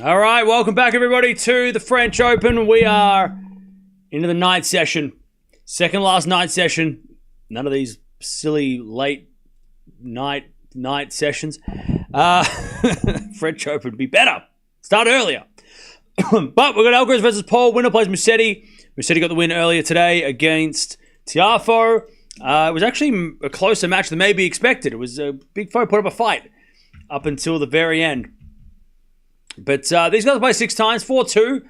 All right, welcome back, everybody, to the French Open. We are into the night session. Second last night session. None of these silly late night sessions. French Open would be better. Start earlier. But we've got Alcaraz versus Paul. Winner plays Musetti. Musetti got the win earlier today against Tiafoe. It was actually a closer match than maybe expected. It was a big foe put up a fight up until the very end. But these guys play 6 times, 4-2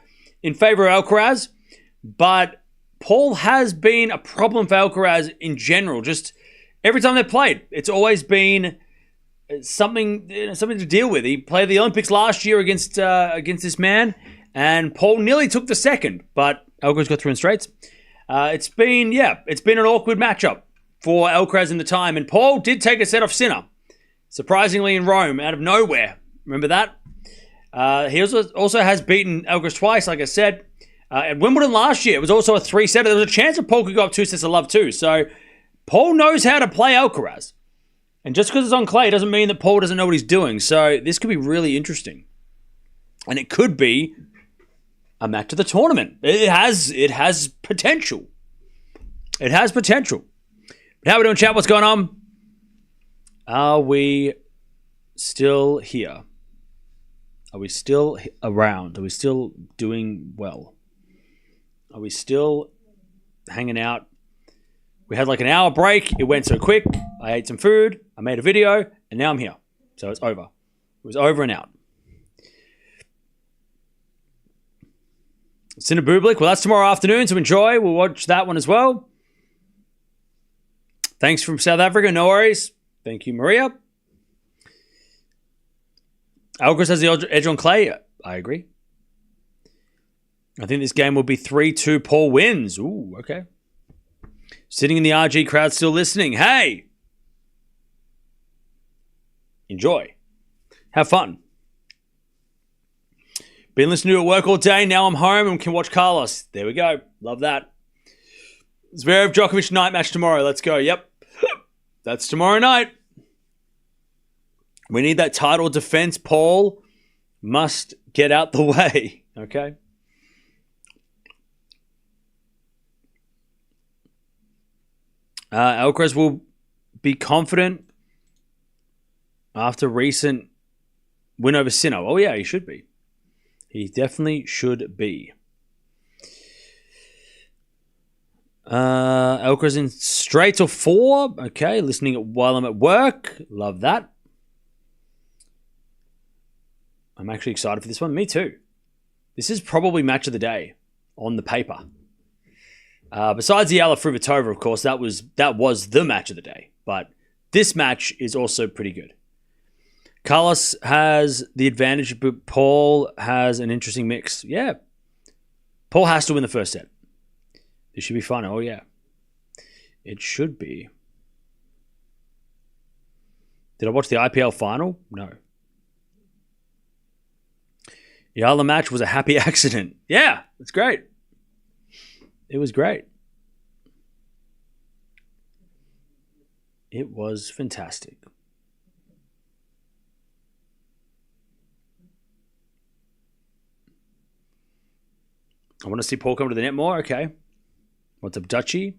in favor of Alcaraz. But Paul has been a problem for Alcaraz in general. Just every time they've played, it's always been something to deal with. He played the Olympics last year against this man, and Paul nearly took the second, but Alcaraz got through in straights. It's been an awkward matchup for Alcaraz in the time, and Paul did take a set off Sinner, surprisingly in Rome, out of nowhere. Remember that? He also has beaten Alcaraz twice, like I said. At Wimbledon last year, it was also a 3-setter. There was a chance that Paul could go up 2 sets of love too. So Paul knows how to play Alcaraz. And just because it's on clay doesn't mean that Paul doesn't know what he's doing. So this could be really interesting. And it could be a match of the tournament. It has potential. It has potential. But how are we doing, chat? What's going on? Are we still here? Are we still around? Are we still doing well? Are we still hanging out? We had like an hour break. It went so quick. I ate some food. I made a video. And now I'm here. So it's over. It was over and out. Sinner Bublik. Well, that's tomorrow afternoon, so enjoy. We'll watch that one as well. Thanks from South Africa. No worries. Thank you, Maria. Alcaraz has the edge on clay. I agree. I think this game will be 3-2. Paul wins. Ooh, okay. Sitting in the RG crowd still listening. Hey! Enjoy. Have fun. Been listening to it at work all day. Now I'm home and can watch Carlos. There we go. Love that. Zverev Djokovic night match tomorrow. Let's go. Yep. That's tomorrow night. We need that title defense. Paul must get out the way. Okay? Alcaraz will be confident after recent win over Sinner. Oh, yeah, he should be. He definitely should be. Alcaraz in straight or 4. Okay, listening while I'm at work. Love that. I'm actually excited for this one. Me too. This is probably match of the day on the paper. Besides the Eala Fruhvirtova, of course, that was the match of the day. But this match is also pretty good. Carlos has the advantage, but Paul has an interesting mix. Yeah. Paul has to win the first set. This should be fun. Oh, yeah. It should be. Did I watch the IPL final? No. The Eala match was a happy accident. Yeah, it's great. It was great. It was fantastic. I want to see Paul come to the net more. Okay. What's up, Dutchy?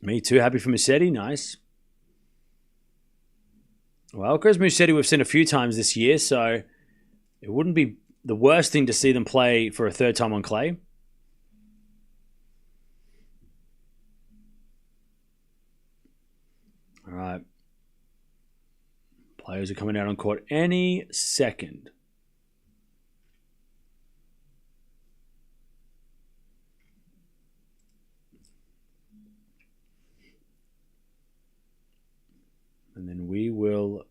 Me too. Happy for Musetti. Nice. Well, Alcaraz Musetti we've seen a few times this year, so it wouldn't be the worst thing to see them play for a third time on clay. All right. Players are coming out on court any second. And then we will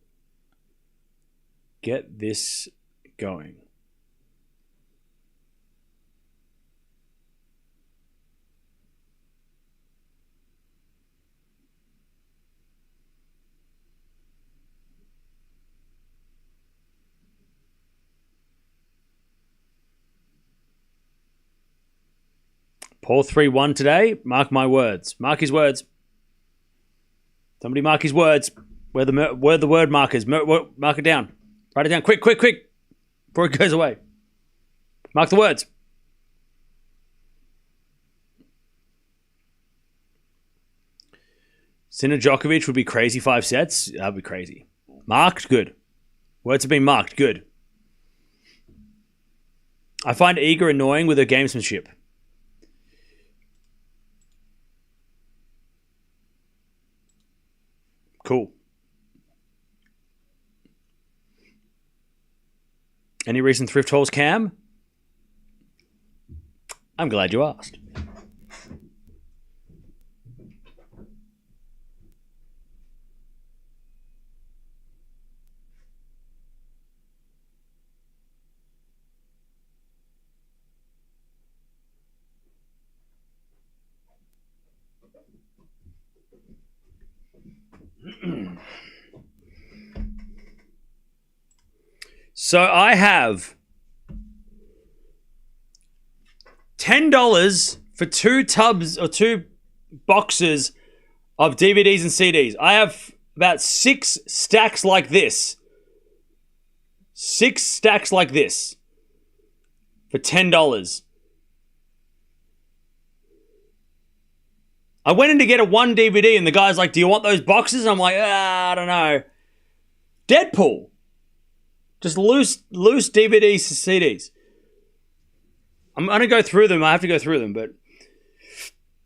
get this going. Paul 3-1 today. Mark my words. Mark his words. Somebody mark his words. Where the word markers. Mark it down. Write it down. Quick. Before it goes away. Mark the words. Sinner Djokovic would be crazy 5 sets. That'd be crazy. Marked? Good. Words have been marked. Good. I find Iga annoying with her gamesmanship. Cool. Any recent thrift hauls, Cam? I'm glad you asked. So I have $10 for 2 tubs or 2 boxes of DVDs and CDs. I have about 6 stacks like this. 6 stacks like this for $10. I went in to get a 1 DVD and the guy's like, do you want those boxes? I'm like, I don't know. Deadpool. Just loose DVDs to CDs. I'm going to go through them. I have to go through them, but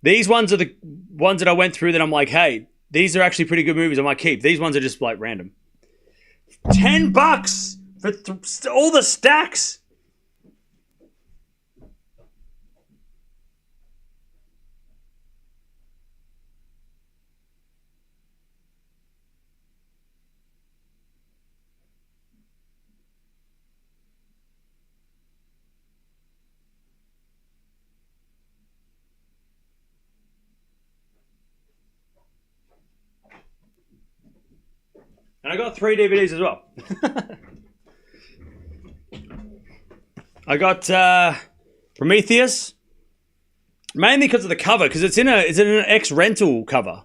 these ones are the ones that I went through that I'm like, hey, these are actually pretty good movies I might keep. These ones are just like random. $10 for all the stacks. And I got 3 DVDs as well. I got Prometheus, mainly because of the cover, because it's in an ex-rental cover.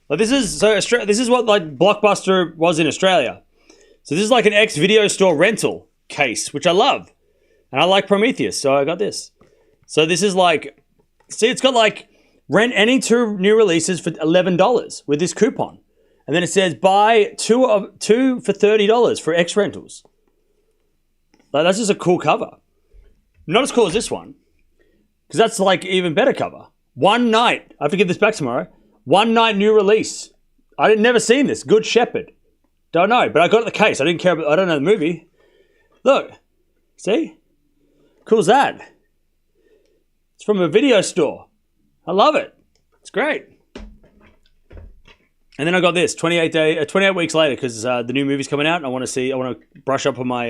Like this is what like Blockbuster was in Australia. So this is like an ex-video store rental case, which I love, and I like Prometheus, so I got this. So this is like, see, it's got like rent any 2 new releases for $11 with this coupon. And then it says buy 2 for $30 for X rentals. Like, that's just a cool cover. Not as cool as this one, because that's like even better cover. One night. I have to give this back tomorrow. One night new release. I never seen this. Good Shepherd. Don't know, but I got the case. I didn't care about. I don't know the movie. Look, see, cool as that. It's from a video store. I love it. It's great. And then I got this 28 weeks later, because the new movie's coming out, and I want to brush up on my,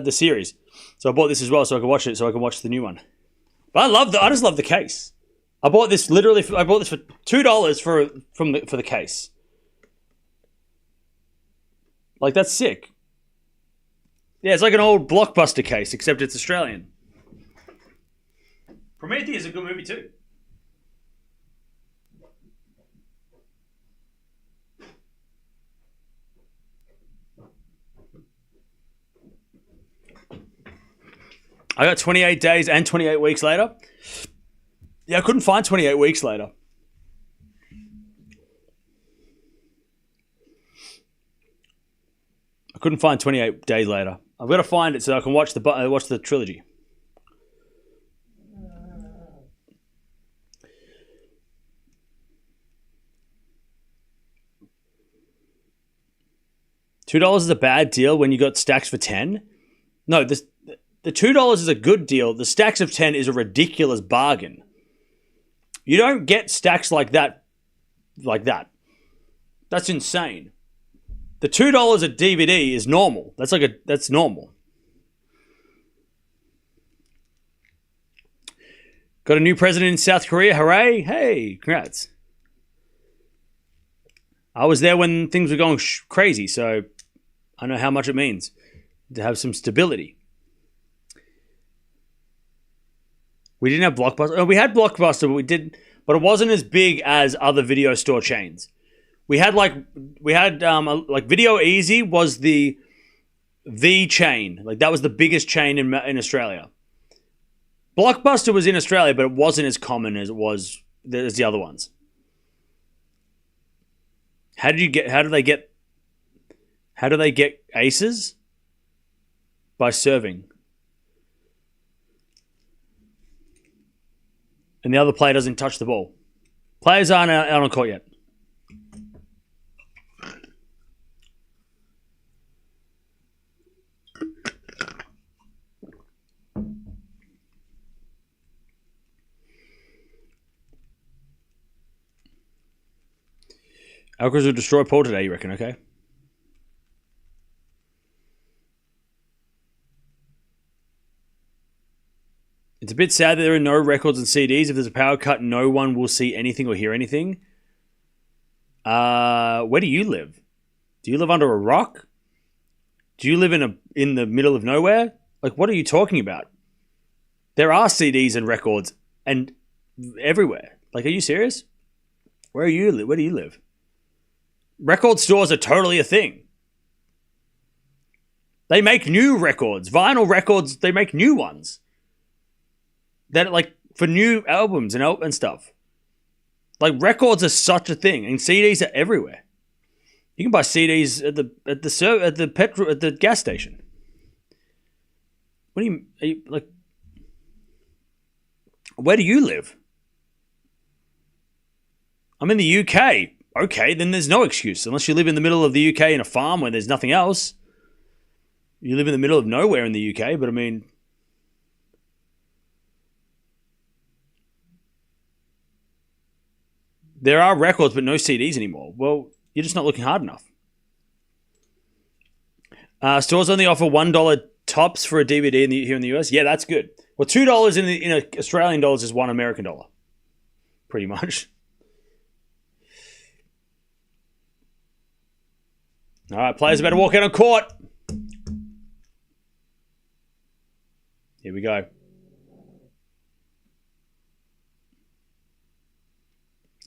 the series. So I bought this as well, so I can watch it, so I can watch the new one. But I just love the case. I bought this for $2 for the case. Like, that's sick. Yeah, it's like an old Blockbuster case, except it's Australian. Prometheus is a good movie too. I got 28 days and 28 weeks later. Yeah, I couldn't find 28 weeks later. I couldn't find 28 days later. I've got to find it so I can watch the trilogy. $2 is a bad deal when you got stacks for 10. No, the $2 is a good deal. The stacks of 10 is a ridiculous bargain. You don't get stacks like that. That's insane. The $2 a DVD is normal. That's normal. Got a new president in South Korea. Hooray. Hey, congrats. I was there when things were going crazy, so I know how much it means to have some stability. We didn't have Blockbuster. Oh, we had Blockbuster, but it wasn't as big as other video store chains. We had Video Easy was the chain. Like that was the biggest chain in Australia. Blockbuster was in Australia, but it wasn't as common as it was as the other ones. How do they get aces? By serving. And the other player doesn't touch the ball. Players aren't out on court yet. Alcaraz will destroy Paul today, you reckon, okay? It's a bit sad that there are no records and CDs. If there's a power cut, no one will see anything or hear anything. Where do you live? Do you live under a rock? Do you live in the middle of nowhere? Like, what are you talking about? There are CDs and records and everywhere. Like, are you serious? Where do you live? Record stores are totally a thing. They make new records. Vinyl records, they make new ones. That like for new albums and stuff. Like records are such a thing, and CDs are everywhere. You can buy CDs at the gas station. What do you like? Where do you live? I'm in the UK. Okay, then there's no excuse. Unless you live in the middle of the UK in a farm where there's nothing else. You live in the middle of nowhere in the UK, but I mean... There are records, but no CDs anymore. Well, you're just not looking hard enough. Stores only offer $1 tops for a DVD here in the US. Yeah, that's good. Well, $2 in Australian dollars is $1 American dollar. Pretty much. All right, players better walk out on court. Here we go.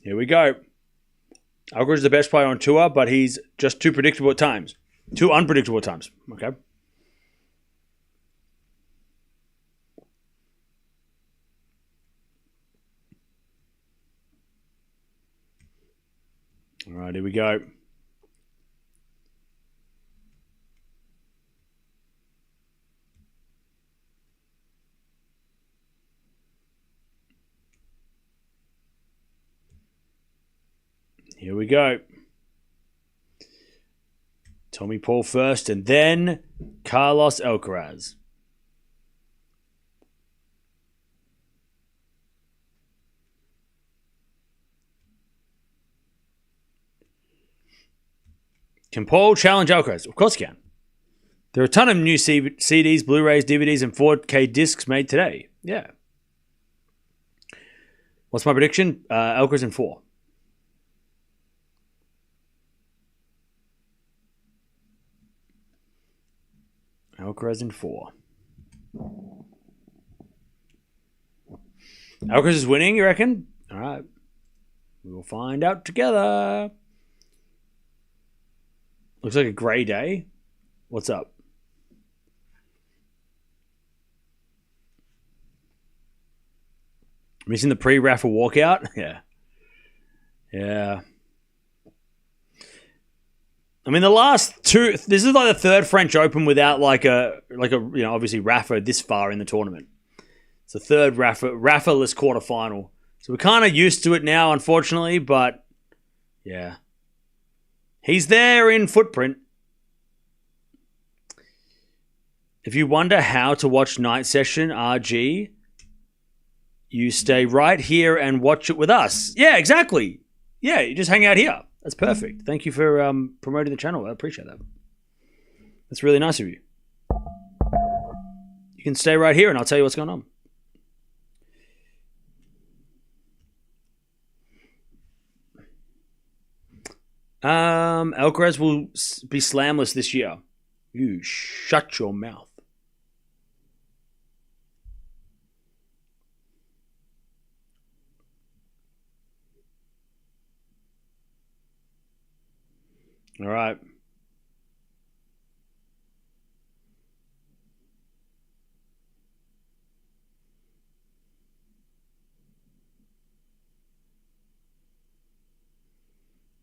Here we go. Alcaraz is the best player on tour, but he's just too predictable at times. Too unpredictable at times. Okay. All right, here we go. Here we go. Tommy Paul first, and then Carlos Alcaraz. Can Paul challenge Alcaraz? Of course he can. There are a ton of new CDs, Blu-rays, DVDs, and 4K discs made today. Yeah. What's my prediction? Alcaraz in 4. Alcaraz in 4. Alcaraz is winning, you reckon? All right. We will find out together. Looks like a grey day. What's up? Missing the pre-raffle walkout? Yeah. Yeah. I mean, the last two... This is like the third French Open without like a obviously Rafa this far in the tournament. It's the third Rafa-less quarterfinal. So we're kind of used to it now, unfortunately, but yeah. He's there in footprint. If you wonder how to watch Night Session, RG, you stay right here and watch it with us. Yeah, exactly. Yeah, you just hang out here. That's perfect. Thank you for promoting the channel. I appreciate that. That's really nice of you. You can stay right here and I'll tell you what's going on. Alcaraz will be slamless this year. You shut your mouth. All right.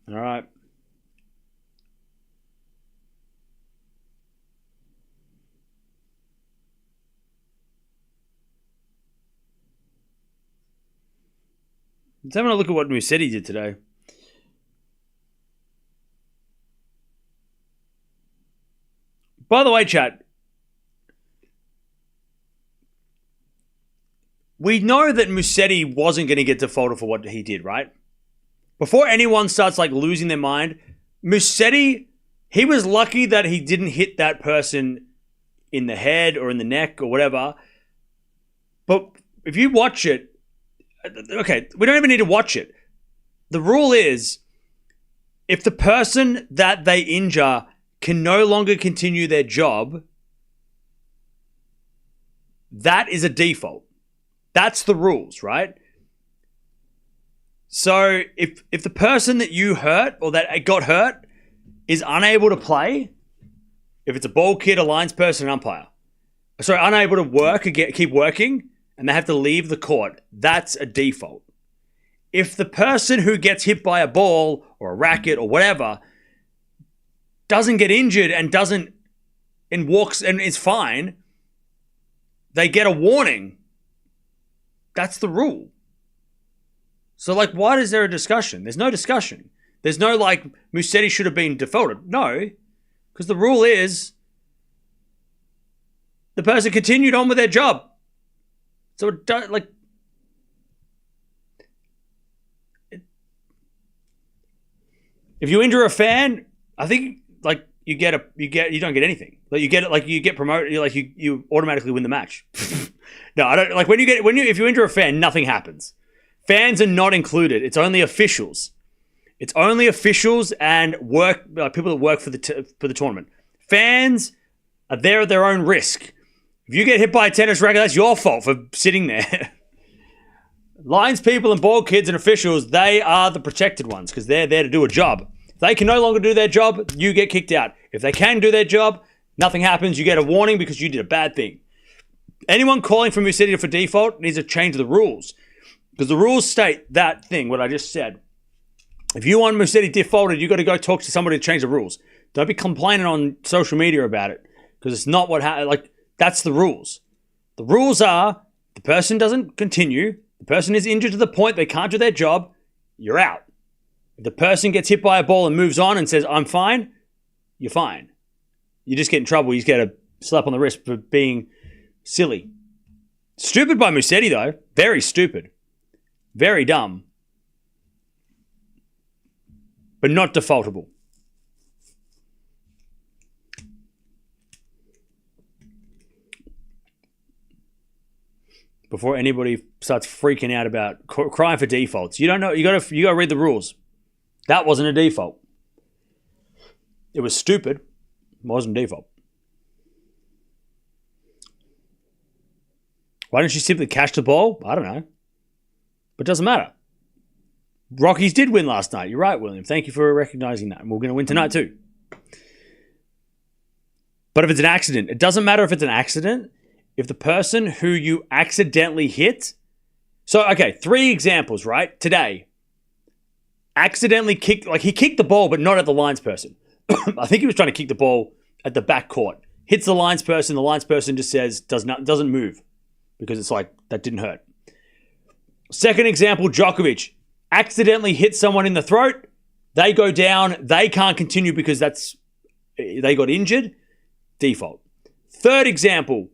All right. Let's have a look at what Musetti did today. By the way, chat, we know that Musetti wasn't going to get defaulted for what he did, right? Before anyone starts like losing their mind, Musetti, he was lucky that he didn't hit that person in the head or in the neck or whatever. But if you watch it, okay, we don't even need to watch it. The rule is, if the person that they injure can no longer continue their job, that is a default. That's the rules, right? So if the person that you hurt or that got hurt is unable to play, if it's a ball kid, a lines person, an umpire, sorry, unable to work or keep working, and they have to leave the court, that's a default. If the person who gets hit by a ball or a racket or whatever doesn't get injured and walks and is fine, they get a warning. That's the rule. So, like, why is there a discussion? There's no discussion. There's no, like, Musetti should have been defaulted. No, because the rule is the person continued on with their job. So, it don't, like, if you injure a fan, I think, like, you don't get anything. Like, you get it, like, you get promoted, you automatically win the match. No, I don't, like, if you injure a fan, nothing happens. Fans are not included. It's only officials. It's only officials and people that work for the tournament. Fans are there at their own risk. If you get hit by a tennis racket, that's your fault for sitting there. Lines people and ball kids and officials, they are the protected ones because they're there to do a job. If they can no longer do their job, you get kicked out. If they can do their job, nothing happens. You get a warning because you did a bad thing. Anyone calling for Musetti for default needs to change the rules. Because the rules state that thing, what I just said. If you want Musetti defaulted, you got to go talk to somebody to change the rules. Don't be complaining on social media about it. Because it's not what happened. Like, that's the rules. The rules are, the person doesn't continue, the person is injured to the point they can't do their job, you're out. If the person gets hit by a ball and moves on and says, I'm fine, you're fine. You just get in trouble. You just get a slap on the wrist for being silly. Stupid by Musetti, though. Very stupid. Very dumb. But not defaultable. Before anybody starts freaking out about crying for defaults. You don't know. You got to read the rules. That wasn't a default. It was stupid. It wasn't default. Why didn't she simply catch the ball? I don't know. But it doesn't matter. Rockies did win last night. You're right, William. Thank you for recognizing that. And we're going to win tonight too. But if it's an accident, it doesn't matter if it's an accident. If the person who you accidentally hit... So, okay, 3 examples, right? Today. Accidentally kicked... Like, he kicked the ball, but not at the lines person. I think he was trying to kick the ball at the back court. Hits the lines person. The lines person just says, doesn't move. Because it's like, that didn't hurt. Second example, Djokovic. Accidentally hit someone in the throat. They go down. They can't continue because they got injured. Default. Third example.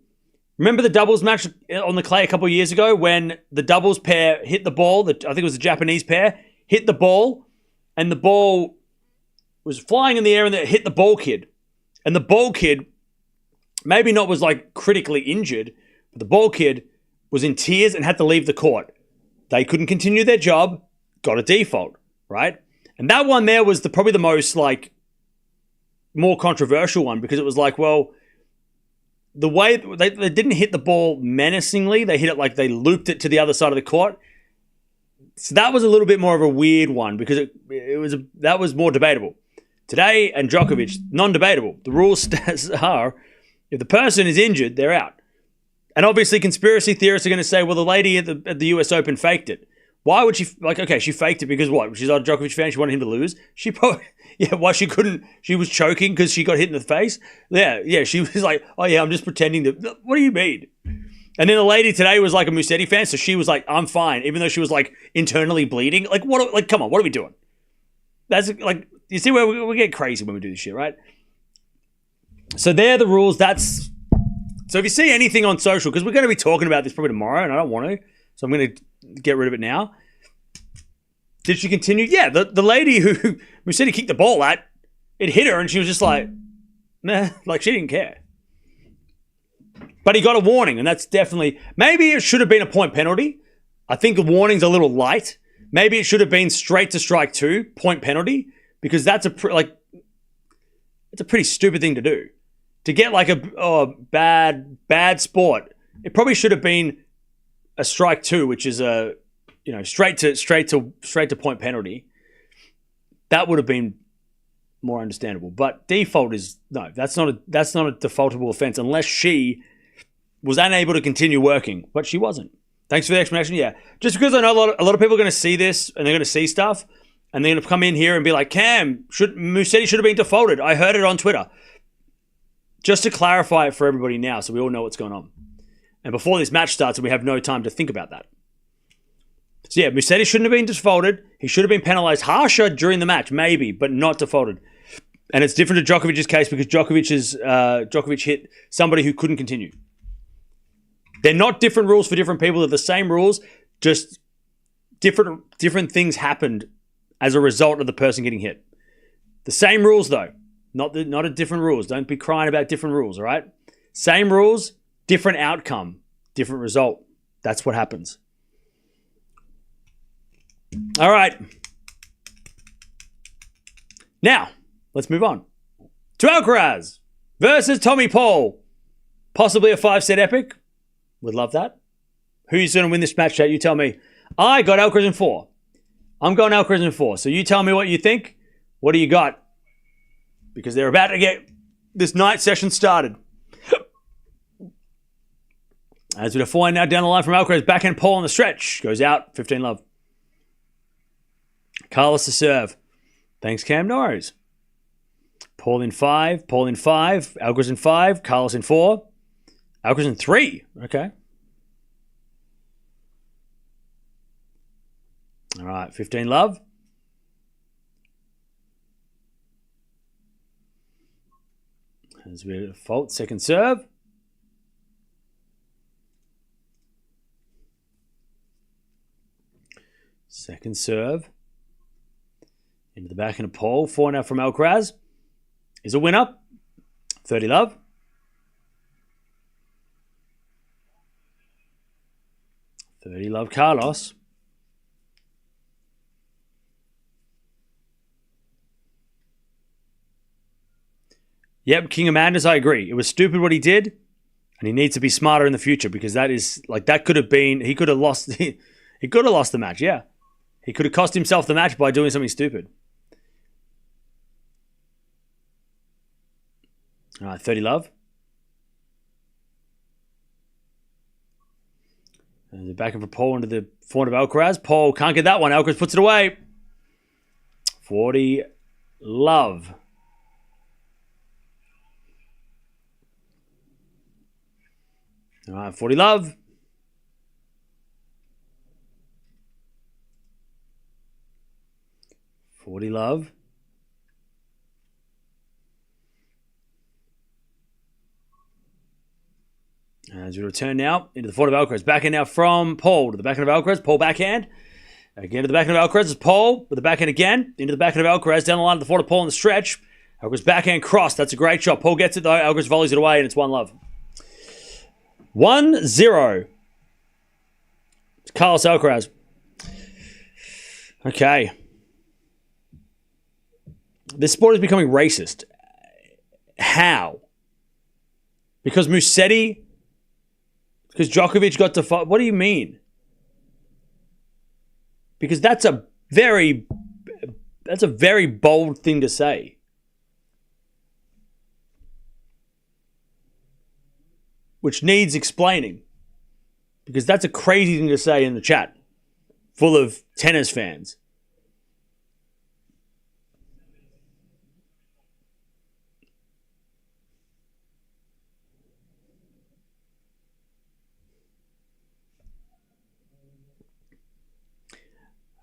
Remember the doubles match on the clay a couple of years ago when the doubles pair hit the ball? I think it was the Japanese pair. Hit the ball. And the ball was flying in the air and it hit the ball kid. And the ball kid maybe not was like critically injured. But the ball kid was in tears and had to leave the court. They couldn't continue their job, got a default, right? And that one there was probably the most, like, more controversial one because it was like, well, the way they didn't hit the ball menacingly. They hit it like they looped it to the other side of the court. So that was a little bit more of a weird one because that was more debatable. Today and Djokovic, non-debatable. The rules are, if the person is injured, they're out. And obviously conspiracy theorists are going to say, well, the lady at the US Open faked it. Why would she, okay, she faked it because what? She's not a Djokovic fan, she wanted him to lose? She probably, why she couldn't, she was choking because she got hit in the face? Yeah, she was like, oh yeah, I'm just pretending to, what do you mean? And then the lady today was like a Musetti fan, so she was like, I'm fine, even though she was like internally bleeding. Like, come on, what are we doing? That's like, you see where we get crazy when we do this shit, right? So they're the rules. So if you see anything on social, because we're going to be talking about this probably tomorrow, and I don't want to, so I'm going to get rid of it now. Did she continue? Yeah, the lady who Musetti kicked the ball at, it hit her, and she was just like, meh, like she didn't care. But he got a warning, and that's definitely, maybe it should have been a point penalty. I think the warning's a little light. Maybe it should have been straight to strike 2, point penalty, because that's it's a pretty stupid thing to do. To get like a bad sport, it probably should have been a strike 2, which is a straight to point penalty. That would have been more understandable. But default is no. That's not a defaultable offense unless she was unable to continue working, but she wasn't. Thanks for the explanation. Yeah, just because I know a lot of people are going to see this and they're going to see stuff and they're going to come in here and be like, Cam, Musetti should have been defaulted. I heard it on Twitter. Just to clarify it for everybody now so we all know what's going on. And before this match starts, we have no time to think about that. So yeah, Musetti shouldn't have been defaulted. He should have been penalised harsher during the match, maybe, but not defaulted. And it's different to Djokovic's case because Djokovic hit somebody who couldn't continue. They're not different rules for different people. They're the same rules, just different things happened as a result of the person getting hit. The same rules though. Not a different rules. Don't be crying about different rules, all right? Same rules, different outcome, different result. That's what happens. All right. Now, let's move on to Alcaraz versus Tommy Paul. Possibly a 5-set epic. Would love that. Who's going to win this match, chat? You tell me. I got Alcaraz in 4. I'm going Alcaraz in 4. So you tell me what you think. What do you got? Because they're about to get this night session started. As we find now down the line from Alcaraz, backhand Paul on the stretch. Goes out, 15 love. Carlos to serve. Thanks, Cam Norris. Paul in 5, Alcaraz in 5, Carlos in 4, Alcaraz in 3. Okay. All right, 15 love. As we default, second serve. Second serve. Into the backhand of Paul. 4 now from Alcaraz. Is a winner. 30 love. Carlos. Yep, King of Madness, I agree. It was stupid what he did, and he needs to be smarter in the future because that could have been, he could have lost the match, yeah. He could have cost himself the match by doing something stupid. All right, 30 love. And the back of Paul into the forehand of Alcaraz. Paul can't get that one. Alcaraz puts it away. 40 love. All right, 40 love. As we return now into the forehand of Alcaraz. Backhand now from Paul to the backhand of Alcaraz. Paul backhand. Again to the backhand of Alcaraz is Paul with the backhand again. Into the backhand of Alcaraz. Down the line to the forehand of Paul on the stretch. Alcaraz backhand cross. That's a great shot. Paul gets it though. Alcaraz volleys it away and it's 1 love. 1-0. It's Carlos Alcaraz. Okay. This sport is becoming racist. How? Because Djokovic got to fight. What do you mean? Because that's a very bold thing to say. which needs explaining. Because that's a crazy thing to say in the chat, full of tennis fans.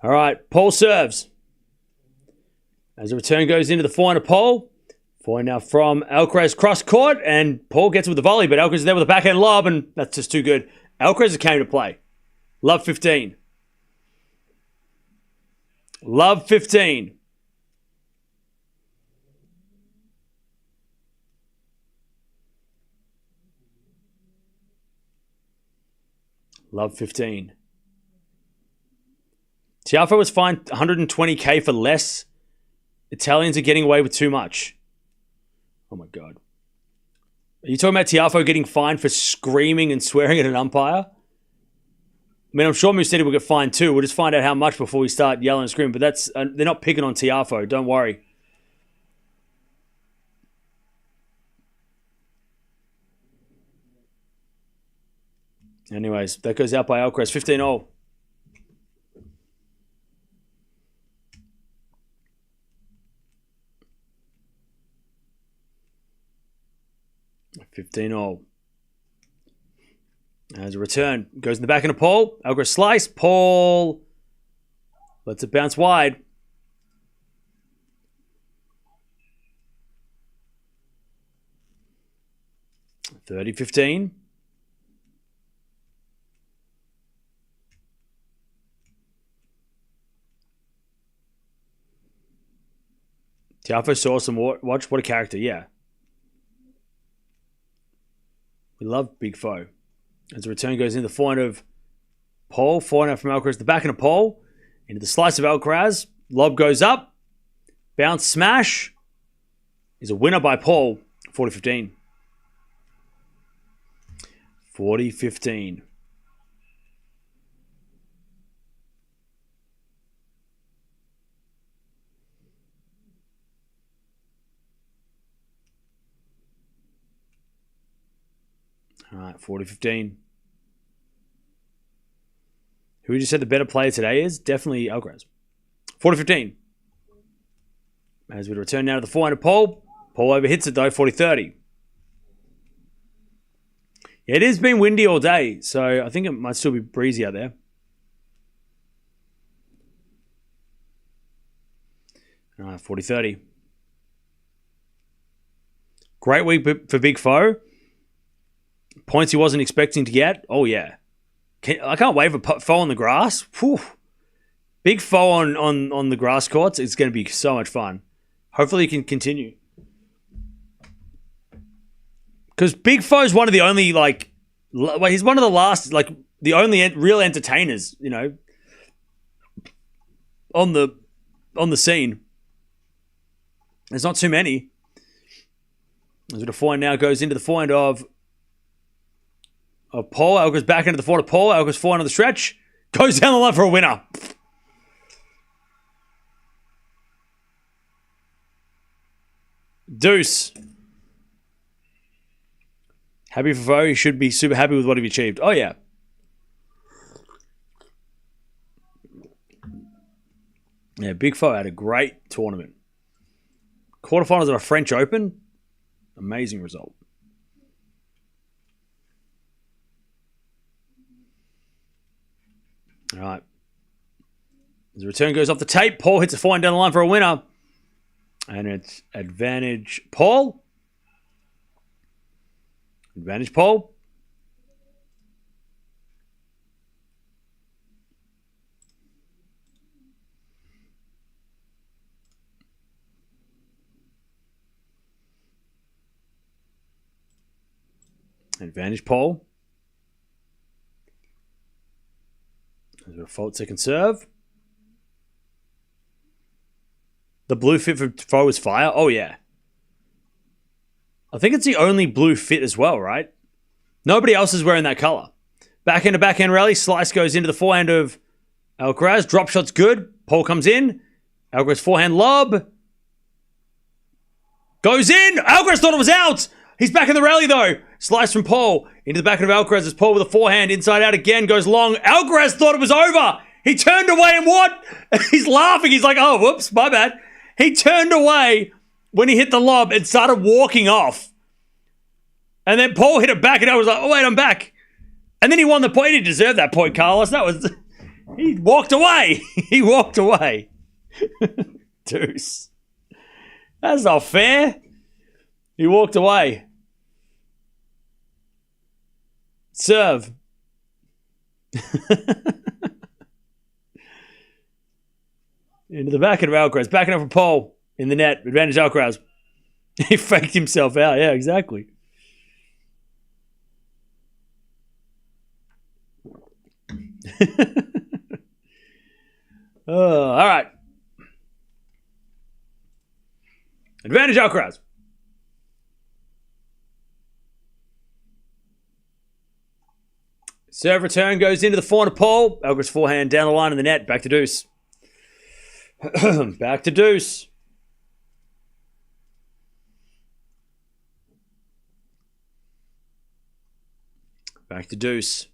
All right, Paul serves. As the return goes into the forehand of Paul. Forehand now from Alcaraz cross court, and Paul gets it with the volley, but Alcaraz is there with a backhand lob, and that's just too good. Alcaraz came to play. Love 15. Love 15. Love 15. Tiafoe was fined $120K for less. Italians are getting away with too much. Oh my God. Are you talking about Tiafoe getting fined for screaming and swearing at an umpire? I mean, I'm sure Musetti will get fined too. We'll just find out how much before we start yelling and screaming. But that's they're not picking on Tiafoe. Don't worry. Anyways, that goes out by Alcaraz. 15-0. As a return, goes in the back into Paul. Alcaraz slice. Paul lets it bounce wide. 30-15. Tiafoe saw some watch. What a character, yeah. We love Big Foe. As the return goes into the forehand of Paul. Forehand from Alcaraz. The back end of Paul. Into the slice of Alcaraz. Lob goes up. Bounce smash. Is a winner by Paul. 40-15. 40-15. All right, 40-15. Who we just said the better player today is? Definitely Alcaraz. 40-15. As we return now to the forehand of Paul. Paul overhits it though, 40-30. Yeah, it has been windy all day, so I think it might still be breezy out there. All right, 40-30. Great week for Big Foe. Points he wasn't expecting to get. Oh, yeah. I can't wait for Foe on the grass. Whew. Big Foe on the grass courts. It's going to be so much fun. Hopefully he can continue. Because Big Foe is one of the only, he's one of the last, the only real entertainers, on the scene. There's not too many. As the forehand now goes into the forehand of Paul. Alcaraz back into the forehand of Paul. Alcaraz forehand on the stretch. Goes down the line for a winner. Deuce. Happy for Foe. He should be super happy with what he achieved. Oh, yeah. Yeah, Big Foe had a great tournament. Quarterfinals of a French Open. Amazing result. All right. As the return goes off the tape, Paul hits a forehand down the line for a winner. And it's advantage Paul. Advantage Paul. Advantage Paul. There's a fault second serve. The blue fit for Foe is fire. Oh, yeah. I think it's the only blue fit as well, right? Nobody else is wearing that color. Backhand to backhand rally. Slice goes into the forehand of Alcaraz. Drop shot's good. Paul comes in. Alcaraz forehand lob. Goes in. Alcaraz thought it was out. He's back in the rally, though. Slice from Paul into the back of Alcaraz as Paul with a forehand. Inside out again. Goes long. Alcaraz thought it was over. He turned away and what? He's laughing. He's like, oh, whoops, my bad. He turned away when he hit the lob and started walking off. And then Paul hit it back and I was like, oh, wait, I'm back. And then he won the point. He didn't deserve that point, Carlos. He walked away. He walked away. Deuce. That's not fair. He walked away. Serve. Into the back of Alcaraz. Backing up for Paul in the net. Advantage Alcaraz. He faked himself out. Yeah, exactly. All right. Advantage Alcaraz. Serve return goes into the forehand of Paul. Alcaraz forehand down the line in the net. Back to deuce. Back to deuce. Back to deuce.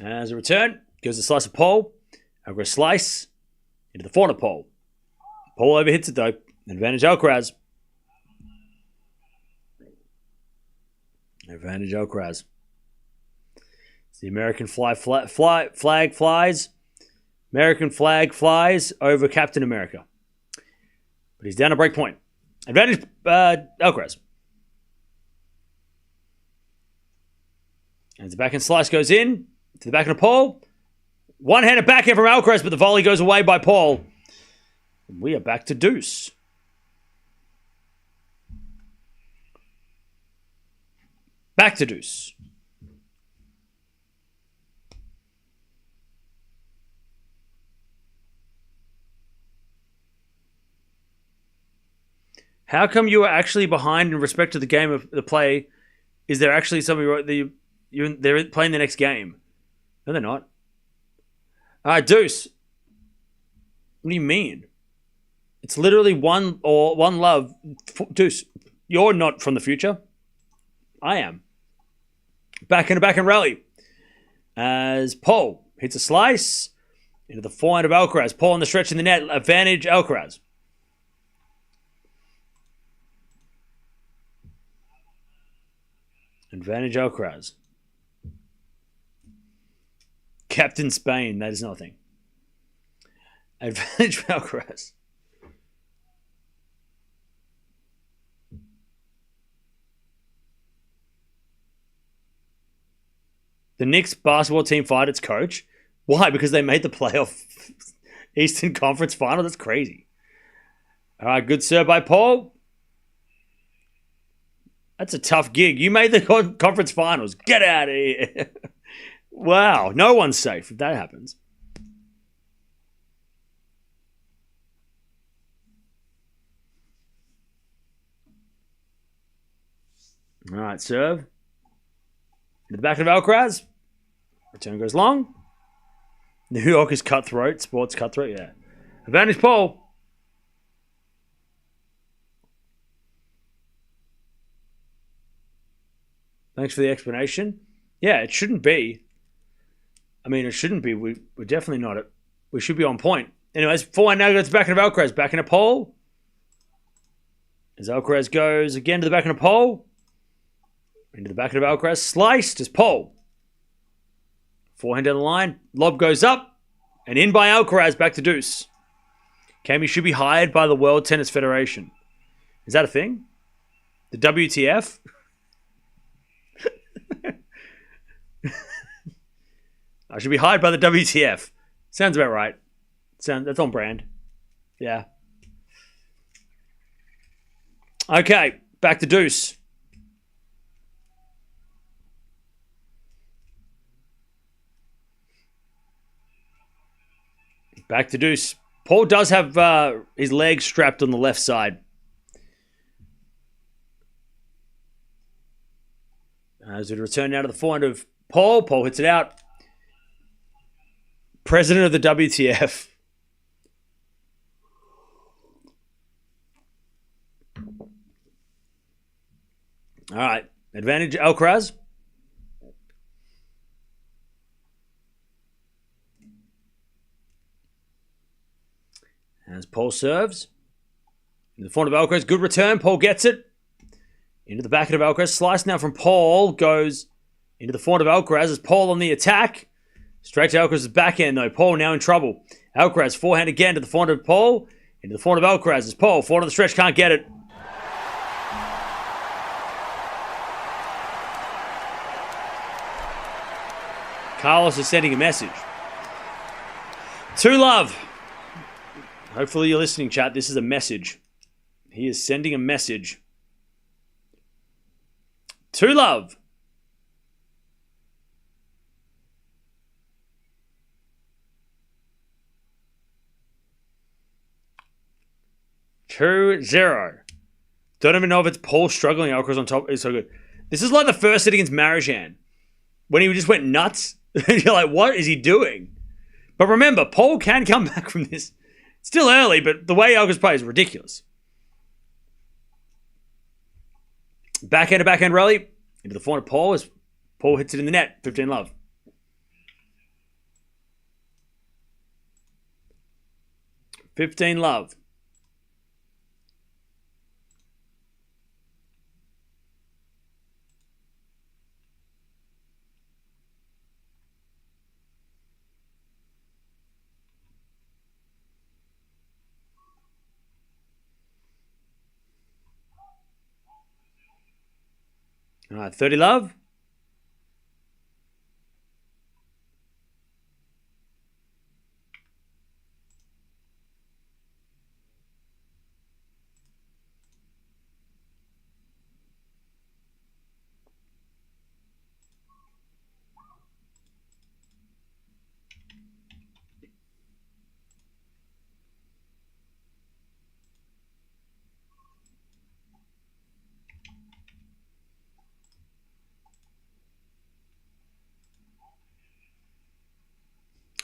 As a return, goes the slice of Paul. Alcaraz slice into the forehand of Paul. Paul overhits it though. Advantage Alcaraz. Advantage Alcaraz. The American flag flies. American flag flies over Captain America. But he's down a break point. Advantage Alcaraz. And the backhand slice goes in to the backhand of Paul. One-handed backhand from Alcaraz, but the volley goes away by Paul. And we are back to deuce. Back to deuce. How come you are actually behind in respect to the game of the play? Is there actually something they're playing the next game? No, they're not. All right, deuce. What do you mean? It's literally one love. Deuce, you're not from the future. I am. Back and rally. As Paul hits a slice into the forehand of Alcaraz. Paul on the stretch in the net. Advantage Alcaraz. Advantage Alcaraz. Captain Spain. That is nothing. Advantage Alcaraz. The Knicks basketball team fired its coach. Why? Because they made the playoff Eastern Conference final? That's crazy. All right, good serve by Paul. That's a tough gig. You made the conference finals. Get out of here. Wow, no one's safe if that happens. All right, serve. To the back of Alcaraz. Return goes long. New York is cutthroat. Sports cutthroat, yeah. Advantage Paul. Thanks for the explanation. Yeah, it shouldn't be. I mean, it shouldn't be. We're definitely not. We should be on point. Anyways, forehand now goes back into Alcaraz. Back into Paul. As Alcaraz goes again to the back into Paul. Into the back of Alcaraz. Sliced as Paul. Forehand down the line. Lob goes up. And in by Alcaraz. Back to deuce. Cammy should be hired by the World Tennis Federation. Is that a thing? The WTF? I should be hired by the WTF. Sounds about right. That's on brand. Yeah. Okay. Back to deuce. Back to deuce. Paul does have his legs strapped on the left side. As we return now to the forehand of Paul. Paul hits it out. President of the WTF. All right. Advantage Alcaraz. As Paul serves. In the front of Alcaraz. Good return. Paul gets it. Into the back of Alcaraz. Slice now from Paul. Goes into the front of Alcaraz. As Paul on the attack. Straight to Alcaraz's backhand though. Paul now in trouble. Alcaraz forehand again to the front of Paul. Into the front of Alcaraz. As Paul forward of the stretch. Can't get it. Carlos is sending a message. To love. Hopefully you're listening, chat. This is a message. He is sending a message. To love. Two zero. Don't even know if it's Paul struggling. Alcaraz on top. It's so good. This is like the first set against Marijan. When he just went nuts. You're like, what is he doing? But remember, Paul can come back from this. It's still early, but the way Alcaraz plays is ridiculous. Backhand to backhand rally. Into the front of Paul as Paul hits it in the net. 15 love. $15 love. All right, 30 love.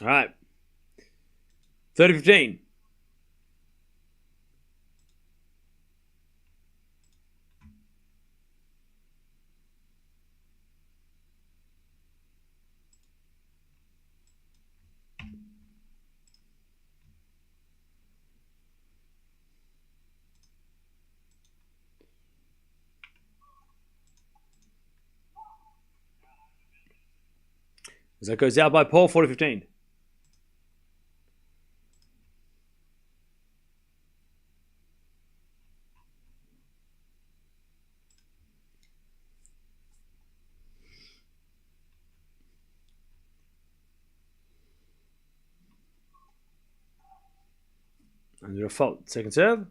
All right. 30-15. As that goes out by Paul, 40-15. Under a fault. Second serve.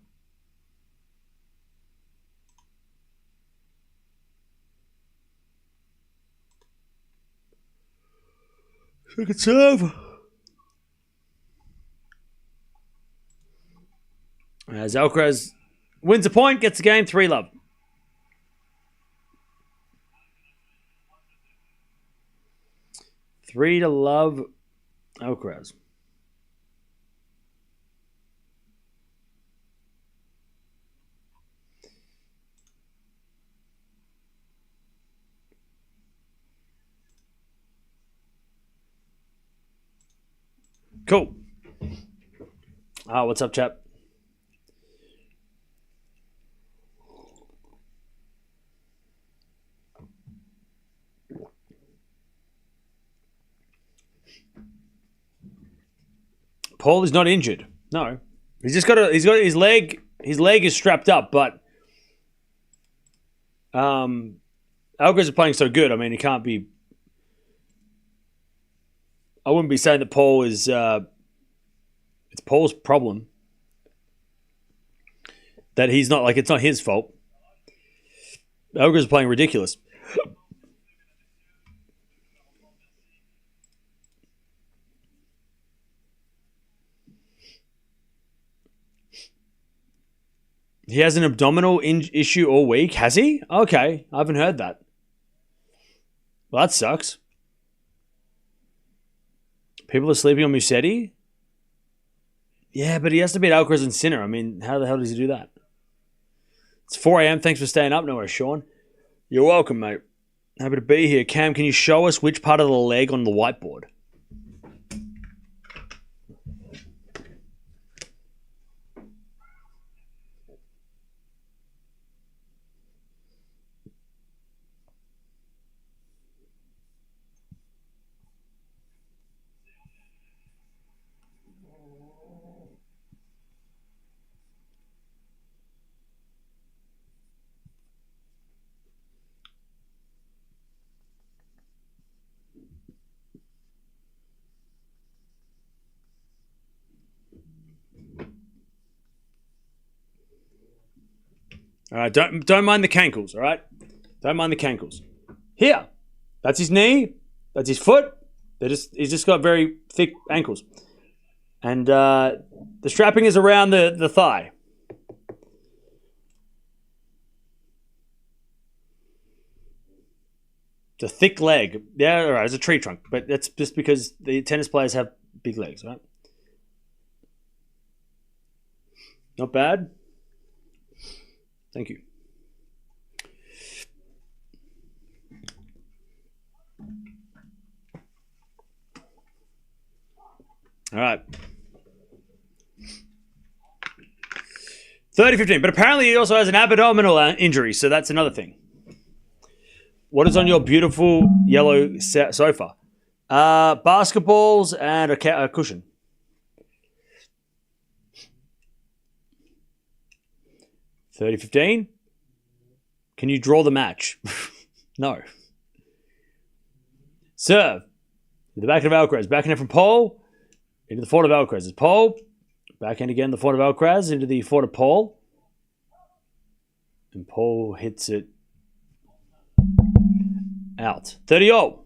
Second serve. As Alcaraz wins a point, gets the game, 3 love. Three to love Alcaraz. Cool. What's up, chap? Paul is not injured. No. He's just got he's got his leg is strapped up, but Alcaraz is playing so good. I mean, he can't be. I wouldn't be saying that Paul is. It's Paul's problem. That he's not it's not his fault. Alcaraz is playing ridiculous. He has an abdominal issue all week. Has he? Okay, I haven't heard that. Well, that sucks. People are sleeping on Musetti? Yeah, but he has to beat Alcaraz and Sinner. I mean, how the hell does he do that? It's 4 a.m. Thanks for staying up. No worries, Sean. You're welcome, mate. Happy to be here. Cam, can you show us which part of the leg on the whiteboard? All right, don't mind the cankles, all right? Don't mind the cankles. Here, that's his knee, that's his foot. He's just got very thick ankles. And the strapping is around the thigh. It's a thick leg. Yeah, all right, it's a tree trunk, but that's just because the tennis players have big legs, right? Not bad. Thank you. All right. 30-15. But apparently he also has an abdominal injury, so that's another thing. What is on your beautiful yellow sofa? Basketballs and a cushion. 30-15. Can you draw the match? No. Serve. The backhand of Alcaraz. Backhand from Paul. Into the forehand of Alcaraz. It's Paul. Backhand again. The forehand of Alcaraz. Into the forehand of Paul. And Paul hits it out. 30-all.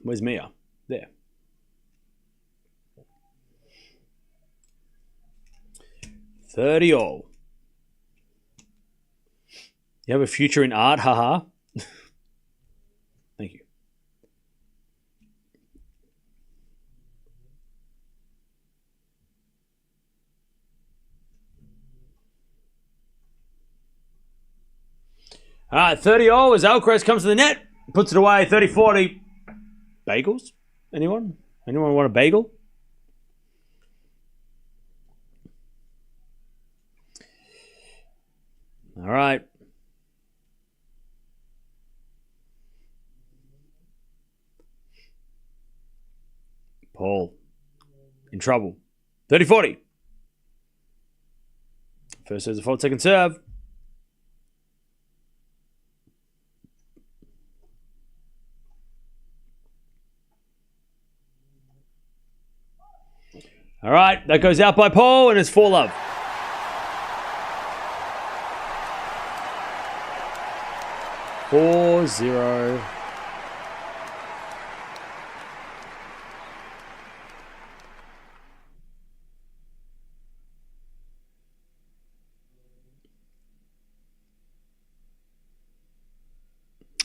Where's Mia? There. 30-all. You have a future in art, haha. Thank you. All right, 30-all as Alcaraz comes to the net, puts it away, 30-40. Bagels? Anyone? Anyone want a bagel? All right. Paul. In trouble. 30-40. First serve's a fault, second serve. All right, that goes out by Paul, and it's 4-love. Four, 0.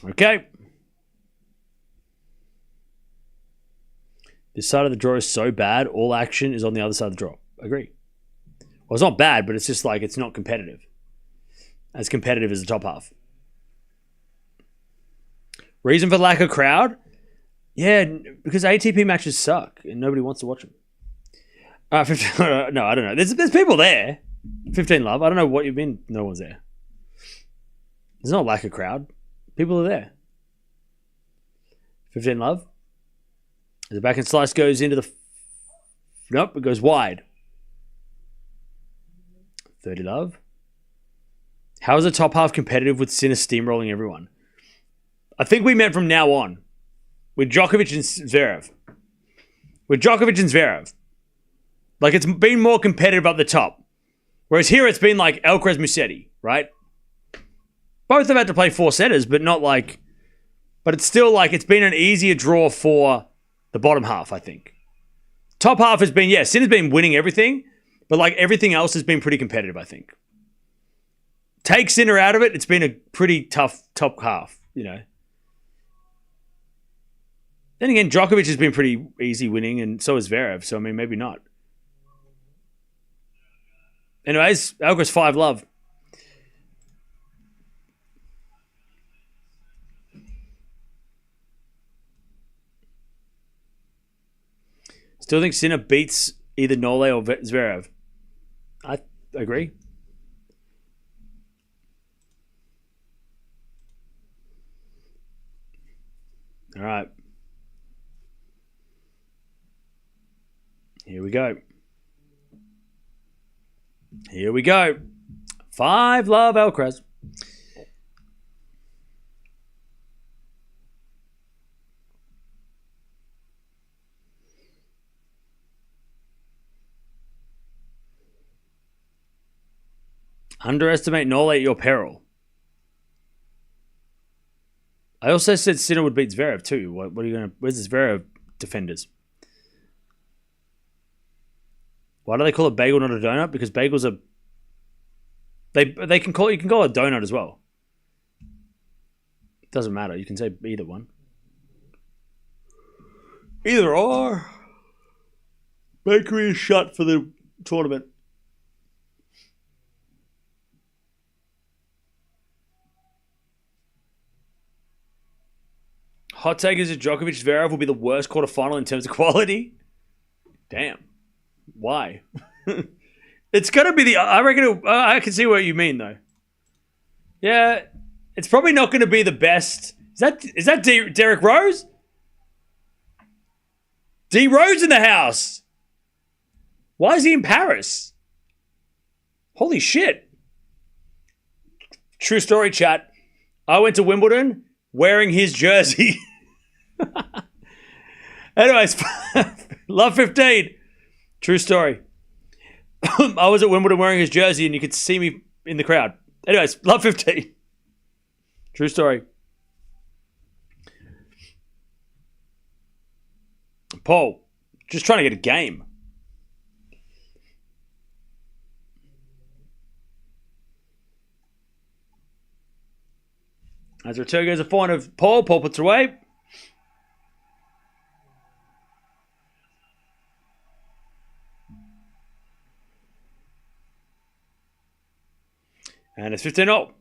Okay. This side of the draw is so bad, all action is on the other side of the draw. Agree. Well, it's not bad, but it's just like it's not competitive. As competitive as the top half. Reason for lack of crowd? Yeah, because ATP matches suck and nobody wants to watch them. 15, no, I don't know. There's people there. 15-love. I don't know what you mean no one's there. There's no lack of crowd. People are there. 15-love. The backhand slice goes into the... Nope, it goes wide. 30-love. How is the top half competitive with Sinner steamrolling everyone? I think we meant from now on. With Djokovic and Zverev. Like, it's been more competitive up the top. Whereas here it's been like Alcaraz Musetti, right? Both have had to play 4 setters, but not like... But it's still like it's been an easier draw for the bottom half, I think. Top half has been, yeah, Sinner's been winning everything, but like everything else has been pretty competitive, I think. Take Sinner out of it, it's been a pretty tough top half. you know. Then again, Djokovic has been pretty easy winning, and so has Zverev. So, I mean, maybe not. Anyways, Alcaraz 5-love. Still think Sinner beats either Nole or Zverev. I agree. All right. Here we go. Here we go. 5-love Alcaraz. Underestimate Nole at your peril. I also said Sinner would beat Zverev too. What are you gonna? Where's the Zverev defenders? Why do they call it bagel, not a donut? Because bagels are. They can call, you can call it a donut as well. It doesn't matter. You can say either one. Either or. Bakery is shut for the tournament. Hot take is that Djokovic Zverev will be the worst quarterfinal in terms of quality. Damn. Why? It's gonna be the. I reckon. I can see what you mean though. Yeah, it's probably not going to be the best. Is that Derek Rose? D Rose in the house. Why is he in Paris? Holy shit! True story, chat. I went to Wimbledon wearing his jersey. Anyways, love 15. True story. I was at Wimbledon wearing his jersey and you could see me in the crowd. Anyways, love 15. True story. Paul, just trying to get a game. As the return goes a point of Paul. Paul puts it away. And it's 15-0.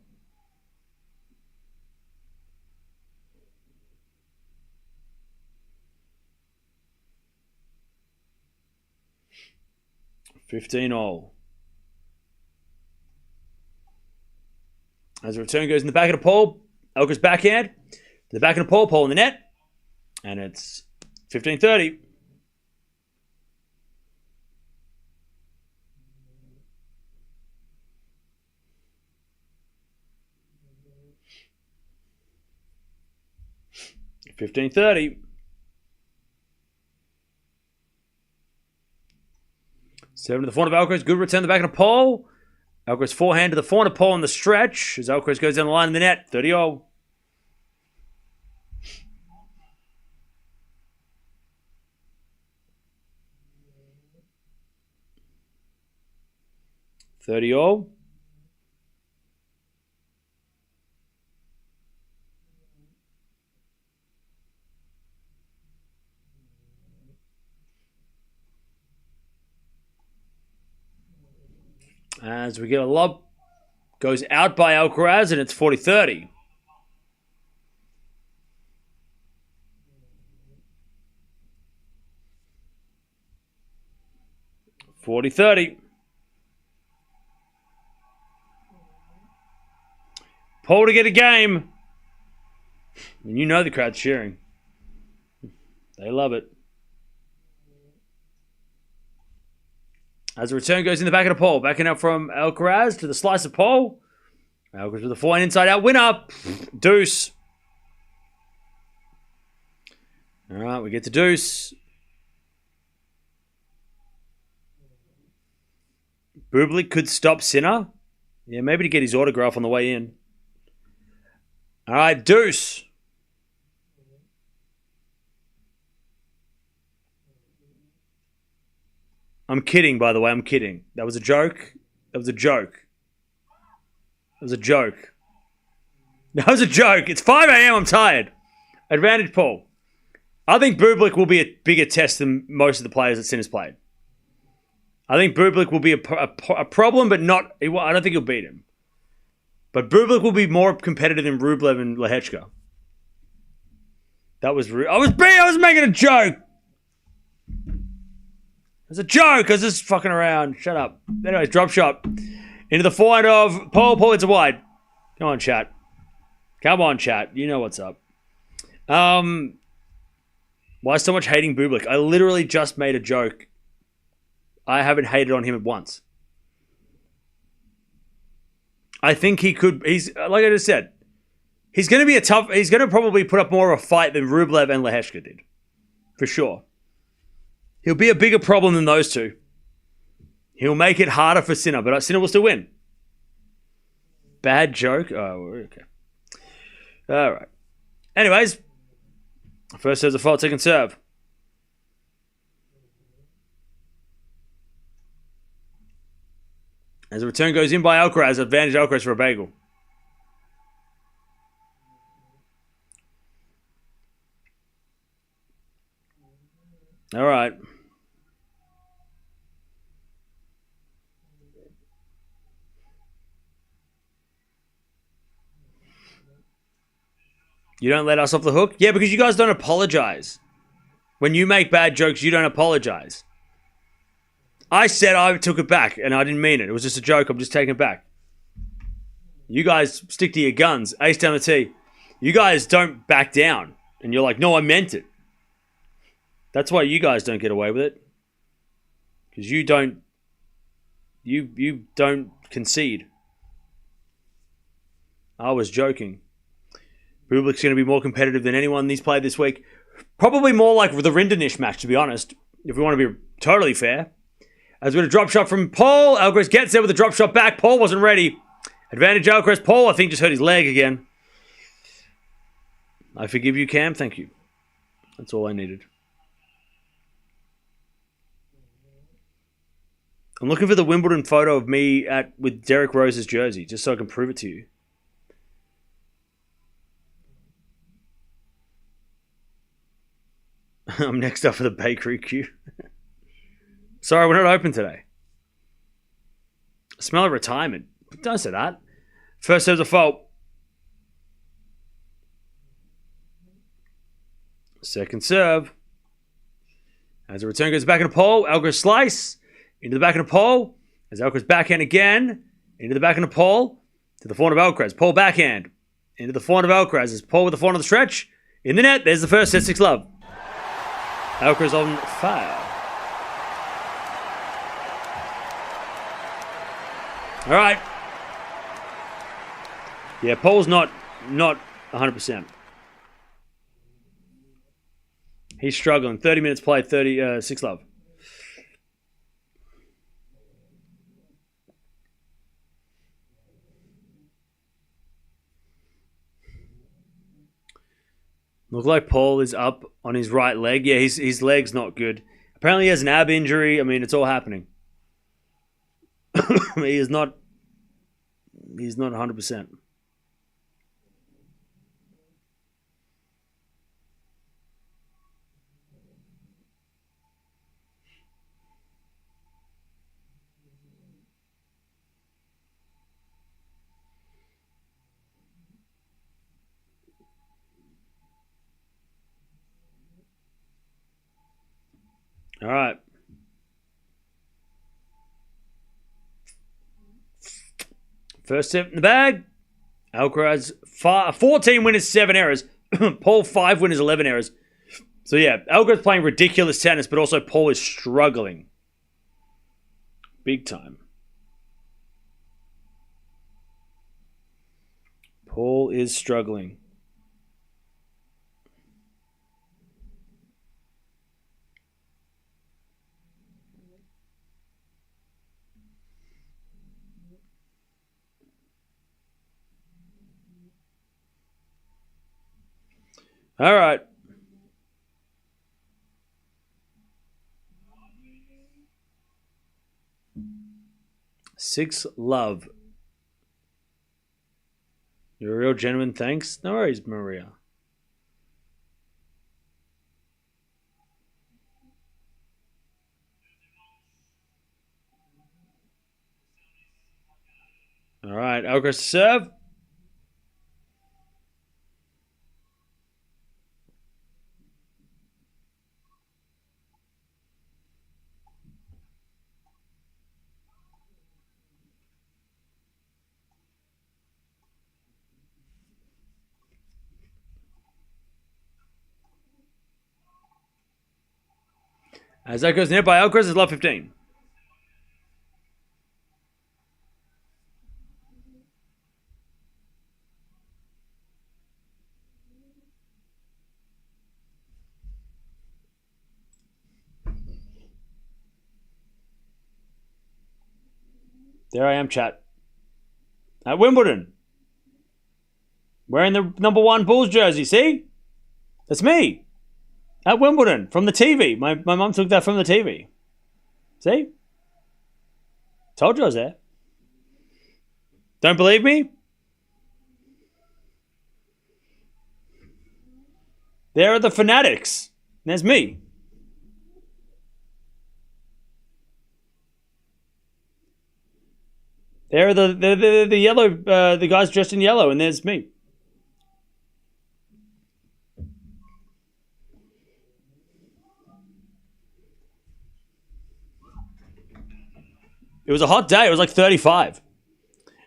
As the return goes in the back of the pole, Alcaraz backhand. To the back of the pole, Paul in the net. And it's 15-30. Seven to the front of Alcaraz. Good return to the back of the pole. Alcaraz forehand to the forehand pole on the stretch as Alcaraz goes down the line in the net. 30-0. As we get a lob, goes out by Alcaraz, and it's 40-30. Paul to get a game. And you know the crowd's cheering. They love it. As the return goes in the back of the pole, backing up from Alcaraz to the slice of pole. Alcaraz with a forehand inside out winner. Deuce. All right, we get to deuce. Bublik could stop Sinner. Yeah, maybe to get his autograph on the way in. All right, deuce. I'm kidding, by the way. I'm kidding. That was a joke. That was a joke. It was a joke. That was a joke. It's 5 a.m. I'm tired. Advantage Paul. I think Bublik will be a bigger test than most of the players that Sinner's played. I think Bublik will be a problem, but not. I don't think he'll beat him. But Bublik will be more competitive than Rublev and Lehechka. That was rude. I was making a joke. It was a joke. I was just fucking around. Shut up. Anyways, drop shot. Into the forehand of Paul. Paul, it's a wide. Come on, chat. Come on, chat. You know what's up. Why so much hating Bublik? I literally just made a joke. I haven't hated on him once. I think he could. He's like I just said. He's going to be he's going to probably put up more of a fight than Rublev and Lehechka did. For sure. He'll be a bigger problem than those two. He'll make it harder for Sinner, but Sinner will still win. Bad joke? Oh, okay. All right. Anyways, first serve's a fault, second serve. As the return goes in by Alcaraz, advantage Alcaraz for a bagel. All right. You don't let us off the hook? Yeah, because you guys don't apologize. When you make bad jokes, you don't apologize. I said I took it back, and I didn't mean it. It was just a joke. I'm just taking it back. You guys stick to your guns. Ace down the tee. You guys don't back down. And you're like, no, I meant it. That's why you guys don't get away with it. Because you don't... You don't concede. I was joking. Bublik's going to be more competitive than anyone he's played this week. Probably more like the Rinderknecht match, to be honest. If we want to be totally fair. As we got a drop shot from Paul. Alcaraz gets there with a drop shot back. Paul wasn't ready. Advantage Alcaraz. Paul, I think, just hurt his leg again. I forgive you, Cam. Thank you. That's all I needed. I'm looking for the Wimbledon photo of me with Derek Rose's jersey, just so I can prove it to you. I'm next up for the bakery queue. Sorry, we're not open today. I smell of retirement. Don't say that. First serve's a fault. Second serve. As the return goes back into Paul, Alcaraz slice. Into the back of the Paul. As Alcaraz backhand again. Into the back of the Paul. To the forehand of Alcaraz. Paul backhand. Into the forehand of Alcaraz. As Paul with the forehand of the stretch. In the net. There's the first set, 6-love. Alcaraz on fire. All right. Yeah, Paul's not 100%. He's struggling. 30 minutes played, 6-love. Look like Paul is up on his right leg. Yeah, his leg's not good. Apparently he has an ab injury. I mean, it's all happening. He's not 100%. All right. First set in the bag. Alcaraz, 14 winners, 7 errors. Paul, 5 winners, 11 errors. So yeah, Alcaraz playing ridiculous tennis, but also Paul is struggling. Big time. Paul is struggling. All right. Six love. You're a real gentleman. Thanks. No worries, Maria. All right, Alcaraz to serve. As that goes net by Alcaraz, is love 15. There I am, chat. At Wimbledon. Wearing the number 1 Bulls jersey, see? That's me. At Wimbledon, from the TV. My mum took that from the TV. See? Told you I was there. Don't believe me? There are the fanatics. There's me. There are the yellow, the guys dressed in yellow, and there's me. It was a hot day. It was like 35.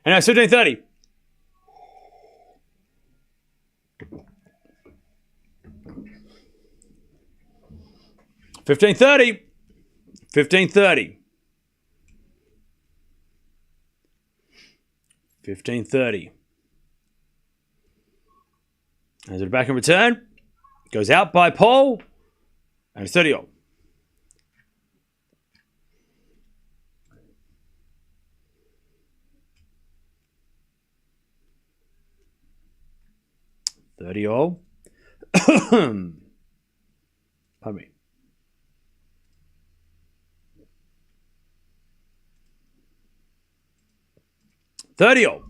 And now it's 15:30. $15.30. $15.30. $15.30. As it back in return. Goes out by Paul. And it's 30-all. Pardon me. 30-all.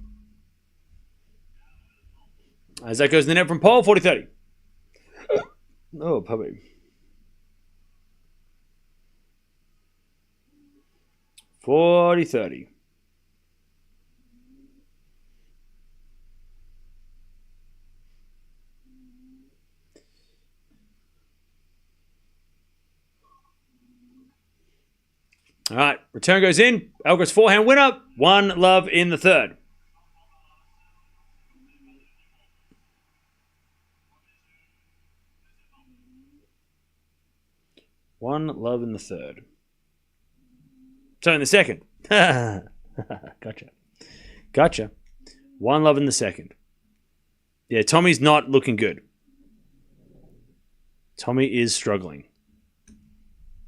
As that goes in the net from Paul, 40-30. Oh, puppy. 40-30. All right, return goes in. Alcaraz forehand winner. 1-love in the third. One love in the third. So in the second. Gotcha. 1-love in the second. Yeah, Tommy's not looking good. Tommy is struggling.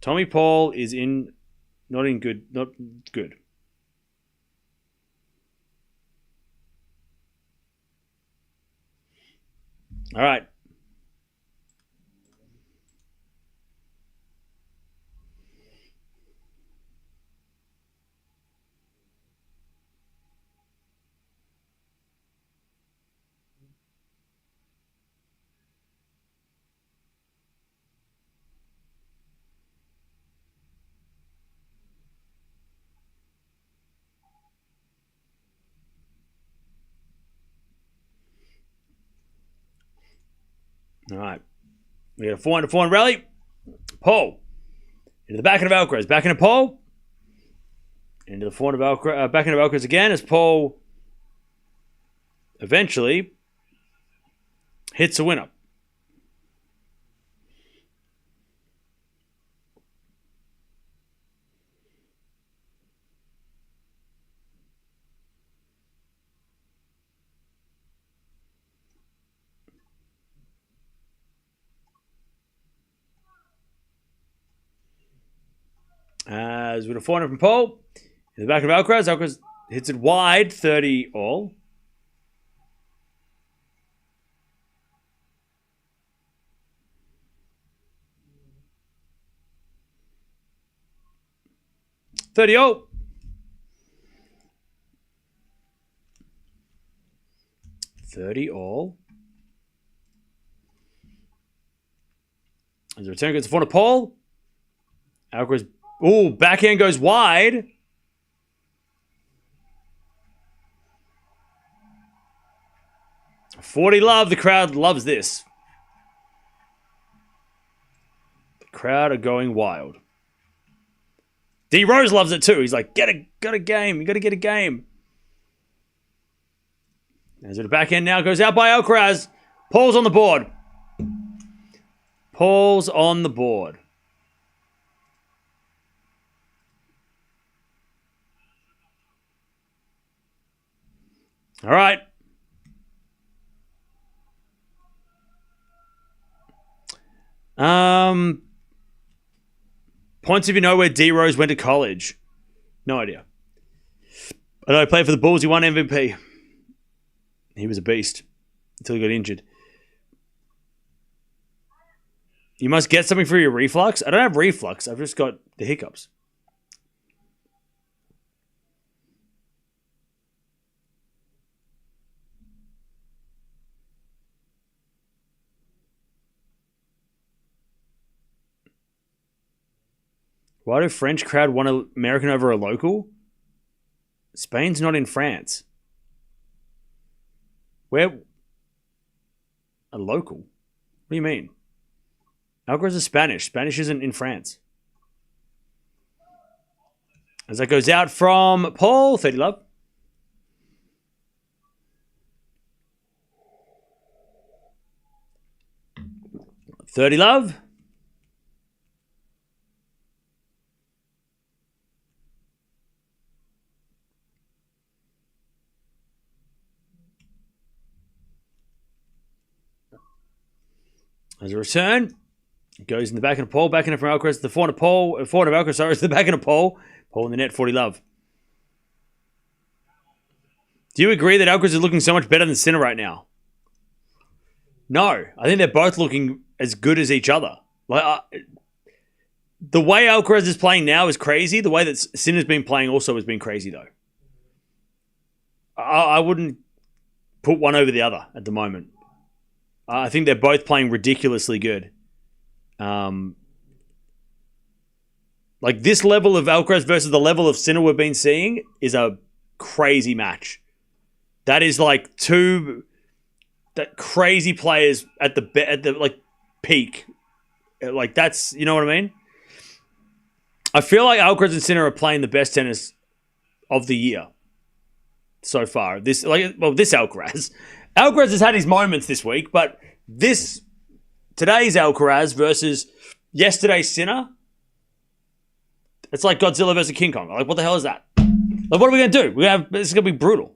Tommy Paul is not good. All right. All right. We got a 4-4 rally. Paul. Into the backhand of Alcaraz. Backhand of Paul. Into the forehand of Alcaraz. Backhand of Alcaraz again as Paul eventually hits a winner. As with a 400 from Paul. In the back of Alcaraz. Alcaraz hits it wide. 30-all. 30 all. As the return goes to front of Paul. Alcaraz. Ooh, backhand goes wide. $40 love. The crowd loves this. The crowd are going wild. D Rose loves it too. He's like, got a game. You got to get a game. As the backhand now goes out by Alcaraz. Paul's on the board. Paul's on the board. All right. Points if you know where D Rose went to college. No idea. I know he played for the Bulls. He won MVP. He was a beast until he got injured. You must get something for your reflux. I don't have reflux. I've just got the hiccups. Why do French crowd want an American over a local? Spain's not in France. Where? A local? What do you mean? Alcaraz is Spanish. Spanish isn't in France. As that goes out from Paul. 30 love. $30 love. As a return, it goes in the back of the pole, back in it from Alcaraz, the forehand of Alcaraz, sorry, it's the back of the pole. Pole in the net, 40 love. Do you agree that Alcaraz is looking so much better than Sinner right now? No, I think they're both looking as good as each other. Like the way Alcaraz is playing now is crazy. The way that Sinner's been playing also has been crazy, though. I wouldn't put one over the other at the moment. I think they're both playing ridiculously good. Like this level of Alcaraz versus the level of Sinner we've been seeing is a crazy match. That is like two that crazy players at the like peak. Like that's, you know what I mean? I feel like Alcaraz and Sinner are playing the best tennis of the year so far. This Alcaraz. Alcaraz has had his moments this week, but today's Alcaraz versus yesterday's Sinner, it's like Godzilla versus King Kong. Like, what the hell is that? Like, what are we going to do? This is going to be brutal.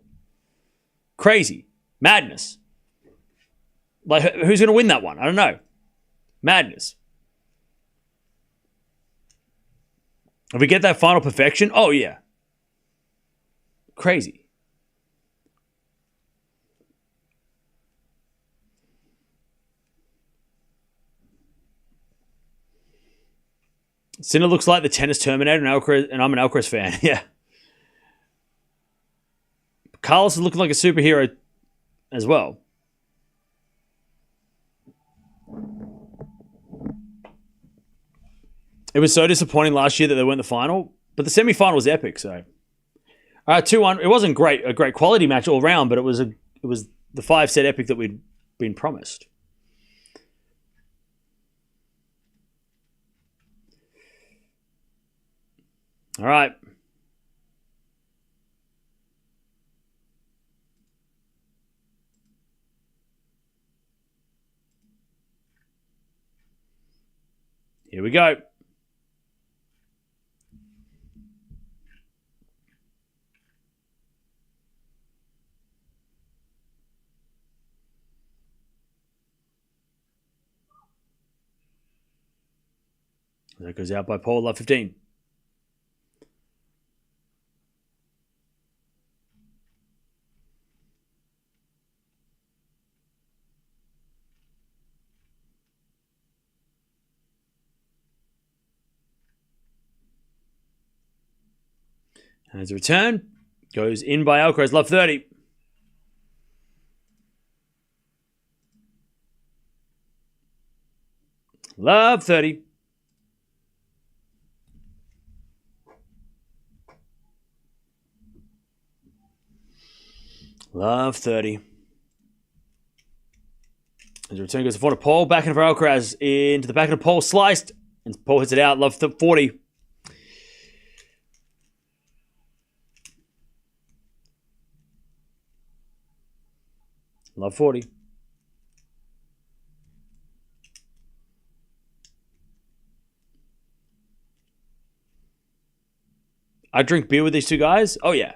Crazy. Madness. Like, who's going to win that one? I don't know. Madness. If we get that final perfection, oh yeah. Crazy. Sinner looks like the tennis Terminator, and I'm an Alcaraz fan. Yeah. Carlos is looking like a superhero as well. It was so disappointing last year that they weren't the final, but the semi-final was epic. So, all right, 2-1. It wasn't a great quality match all round, but it was the 5-set epic that we'd been promised. All right. Here we go. That goes out by Paul, love 15. And as a return, goes in by Alcaraz, love 30. Love 30. Love 30. As the return goes to front of Paul, back in for Alcaraz, into the back of the pole, sliced, and Paul hits it out. Love 40. Love 40. I drink beer with these two guys? Oh, yeah.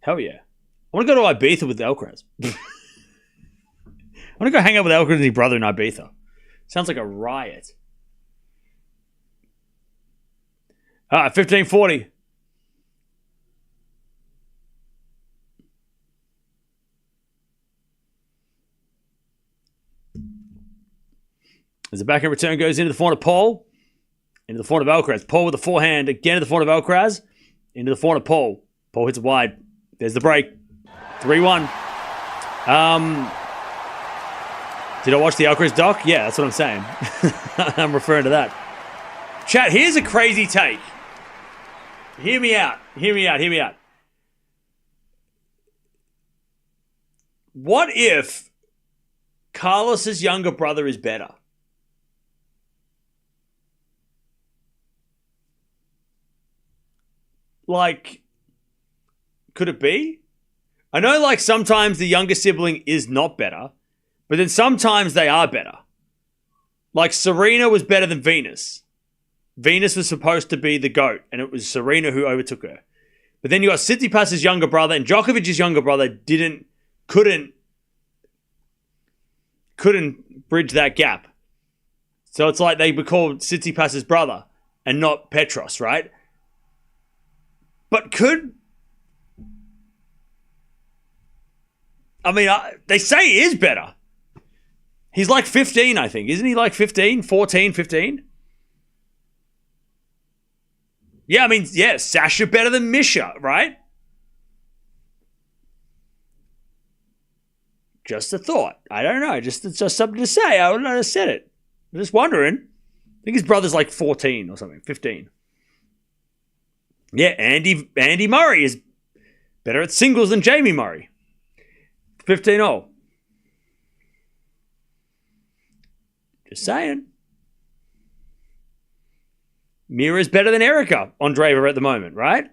Hell yeah. I want to go to Ibiza with Alcaraz. I want to go hang out with Alcaraz and his brother in Ibiza. Sounds like a riot. All right, 1540. As the backhand return goes into the forehand of Paul, into the forehand of Alcaraz. Paul with the forehand, again to the forehand of Alcaraz, into the forehand of Paul. Paul hits it wide. There's the break. 3-1. Did I watch the Alcaraz doc? Yeah, that's what I'm saying. I'm referring to that. Chat, here's a crazy take. Hear me out. What if Carlos's younger brother is better? Like, could it be? I know, like, sometimes the younger sibling is not better, but then sometimes they are better. Like, Serena was better than Venus. Venus was supposed to be the GOAT, and it was Serena who overtook her. But then you got Tsitsipas's younger brother, and Djokovic's younger brother couldn't bridge that gap. So it's like they were called Tsitsipas's brother and not Petros, right? But they say he is better. He's like 15, I think. Isn't he like 15? 14, 15? Yeah, Sasha better than Misha, right? Just a thought. I don't know. It's just something to say. I wouldn't have said it. I'm just wondering. I think his brother's like 14 or something, 15. Yeah, Andy Murray is better at singles than Jamie Murray. 15-0. Just saying. Mirra's better than Erika Andreeva at the moment, right?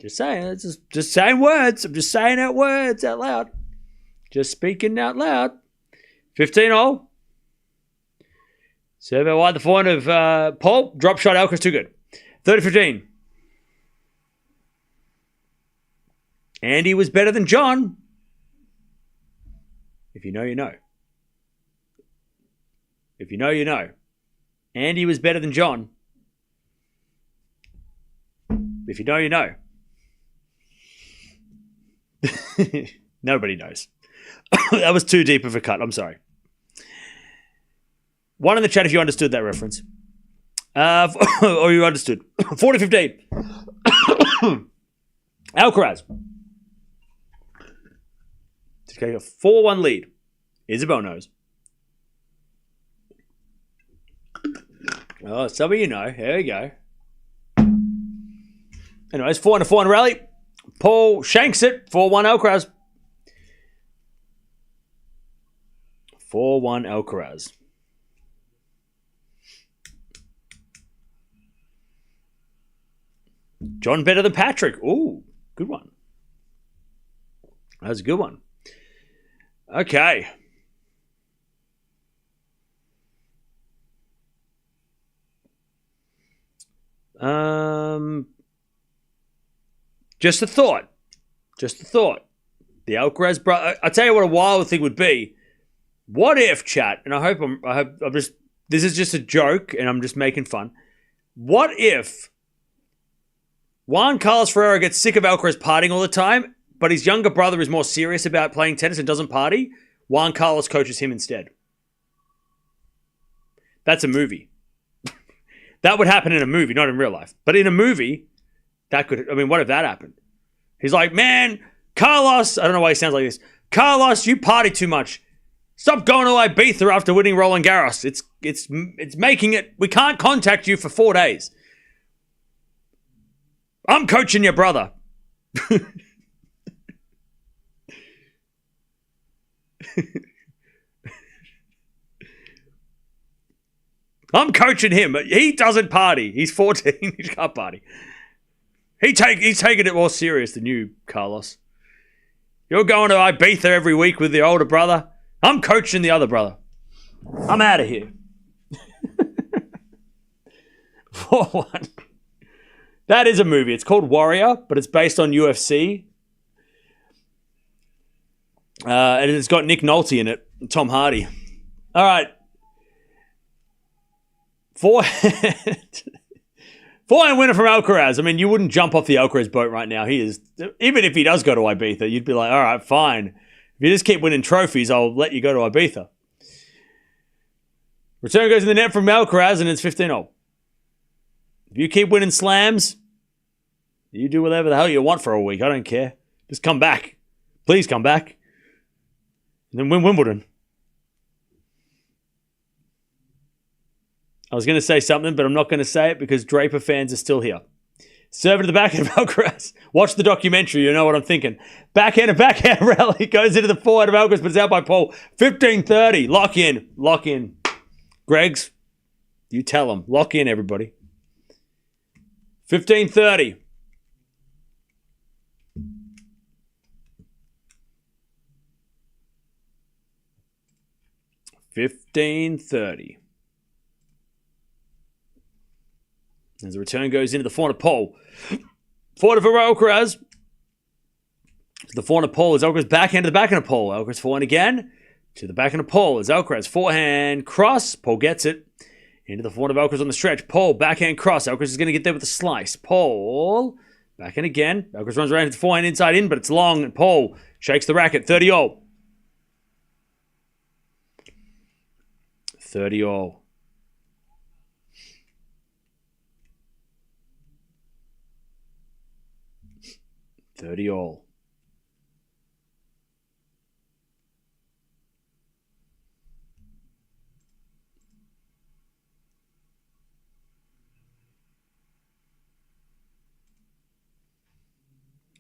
Just saying. It's just saying words. I'm just saying out words out loud. Just speaking out loud. 15-0. Serve out wide the forehand of Paul. Drop shot Alcaraz too good. 30-15. Andy was better than John. If you know, you know. If you know, you know. Andy was better than John. If you know, you know. Nobody knows. That was too deep of a cut. I'm sorry. One in the chat if you understood that reference. Or you understood. 40-15. Alcaraz. Okay, a 4-1 lead. Isabel knows. Oh, some of you know. There we go. Anyways, 4-4 rally. Paul shanks it. 4-1 Alcaraz. 4-1 Alcaraz. John better than Patrick. Ooh, good one. That was a good one. Okay. Just a thought. The Alcaraz brother. I tell you what a wild thing would be. What if, chat? And I hope I'm just. This is just a joke, and I'm just making fun. What if Juan Carlos Ferrero gets sick of Alcaraz partying all the time, but his younger brother is more serious about playing tennis and doesn't party? Juan Carlos coaches him instead. That's a movie. That would happen in a movie, not in real life. But in a movie, that could... what if that happened? He's like, man, Carlos... I don't know why he sounds like this. Carlos, you party too much. Stop going to Ibiza after winning Roland Garros. It's making it. We can't contact you for 4 days. I'm coaching your brother. I'm coaching him. He doesn't party. He's 14. He can't party. He's taking it more serious than you, Carlos. You're going to Ibiza every week with the older brother. I'm coaching the other brother. I'm out of here. 4-1. That is a movie. It's called Warrior, but it's based on UFC. And it's got Nick Nolte in it. And Tom Hardy. All right. 4-hand winner from Alcaraz. I mean, you wouldn't jump off the Alcaraz boat right now. He is, even if he does go to Ibiza, you'd be like, all right, fine. If you just keep winning trophies, I'll let you go to Ibiza. Return goes in the net from Alcaraz, and it's 15-0. If you keep winning slams, you do whatever the hell you want for a week. I don't care. Just come back. Please come back. And then win Wimbledon. I was going to say something, but I'm not going to say it because Draper fans are still here. Serve it to the backhand of Alcaraz. Watch the documentary, you know what I'm thinking. Backhand rally goes into the forehand of Alcaraz, but it's out by Paul. 15-30. Lock in. Greggs, you tell them. Lock in, everybody. 15-30. As the return goes into the forehand of Paul. Forehand of Alcaraz. The forehand of Paul is Alcaraz backhand to the backhand of Paul. Alcaraz forehand again to the backhand of Paul is Alcaraz forehand cross. Paul gets it. Into the forehand of Alcaraz on the stretch. Paul backhand cross. Alcaraz is going to get there with a slice. Paul backhand again. Alcaraz runs around to the forehand inside in, but it's long. And Paul shakes the racket. 30-all. 30-all. All.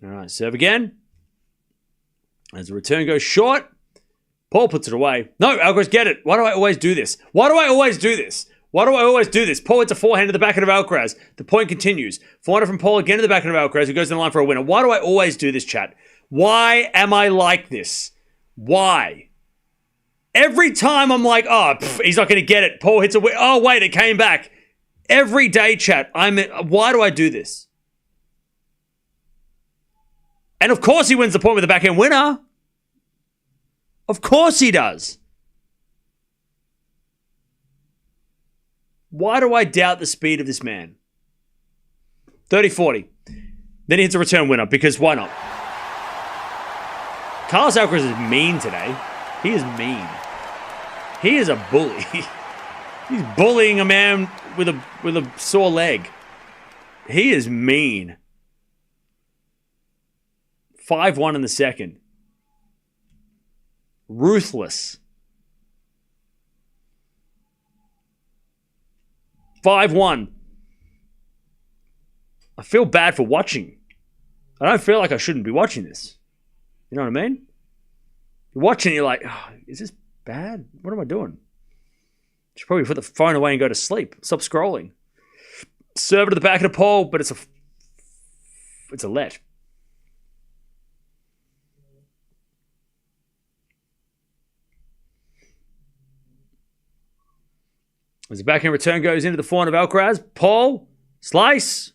All right, serve again. As the return goes short, Paul puts it away. No, Alcaraz, get it. Why do I always do this? Paul hits a forehand to the backhand of Alcaraz. The point continues. Forehand from Paul again to the backhand of Alcaraz, who goes in the line for a winner. Why do I always do this, chat? Why am I like this? Why? Every time I'm like, he's not going to get it. Paul hits a win. Oh, wait, it came back. Every day, chat. Why do I do this? And of course he wins the point with the backhand winner. Of course he does. Why do I doubt the speed of this man? 30-40. Then he hits a return winner because why not? Carlos Alcaraz is mean today. He is mean. He is a bully. He's bullying a man with a sore leg. He is mean. 5-1 in the second. Ruthless. 5-1. I feel bad for watching. I don't feel like I shouldn't be watching this. You know what I mean? You're watching, you're like, is this bad? What am I doing? I should probably put the phone away and go to sleep. Stop scrolling. Serve it to the back of the pole, but it's a let. As the backhand return goes into the forehand of Alcaraz, Paul, slice,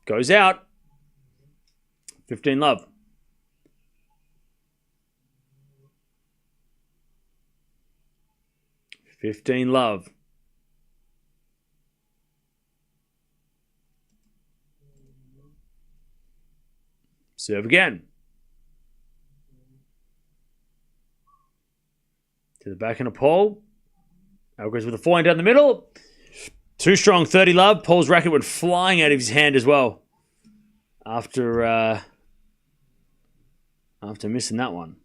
goes out. 15-love. Serve again. To the backhand of Paul. Alcaraz with a forehand down the middle. Too strong, 30-love. Paul's racket went flying out of his hand as well. After missing that one.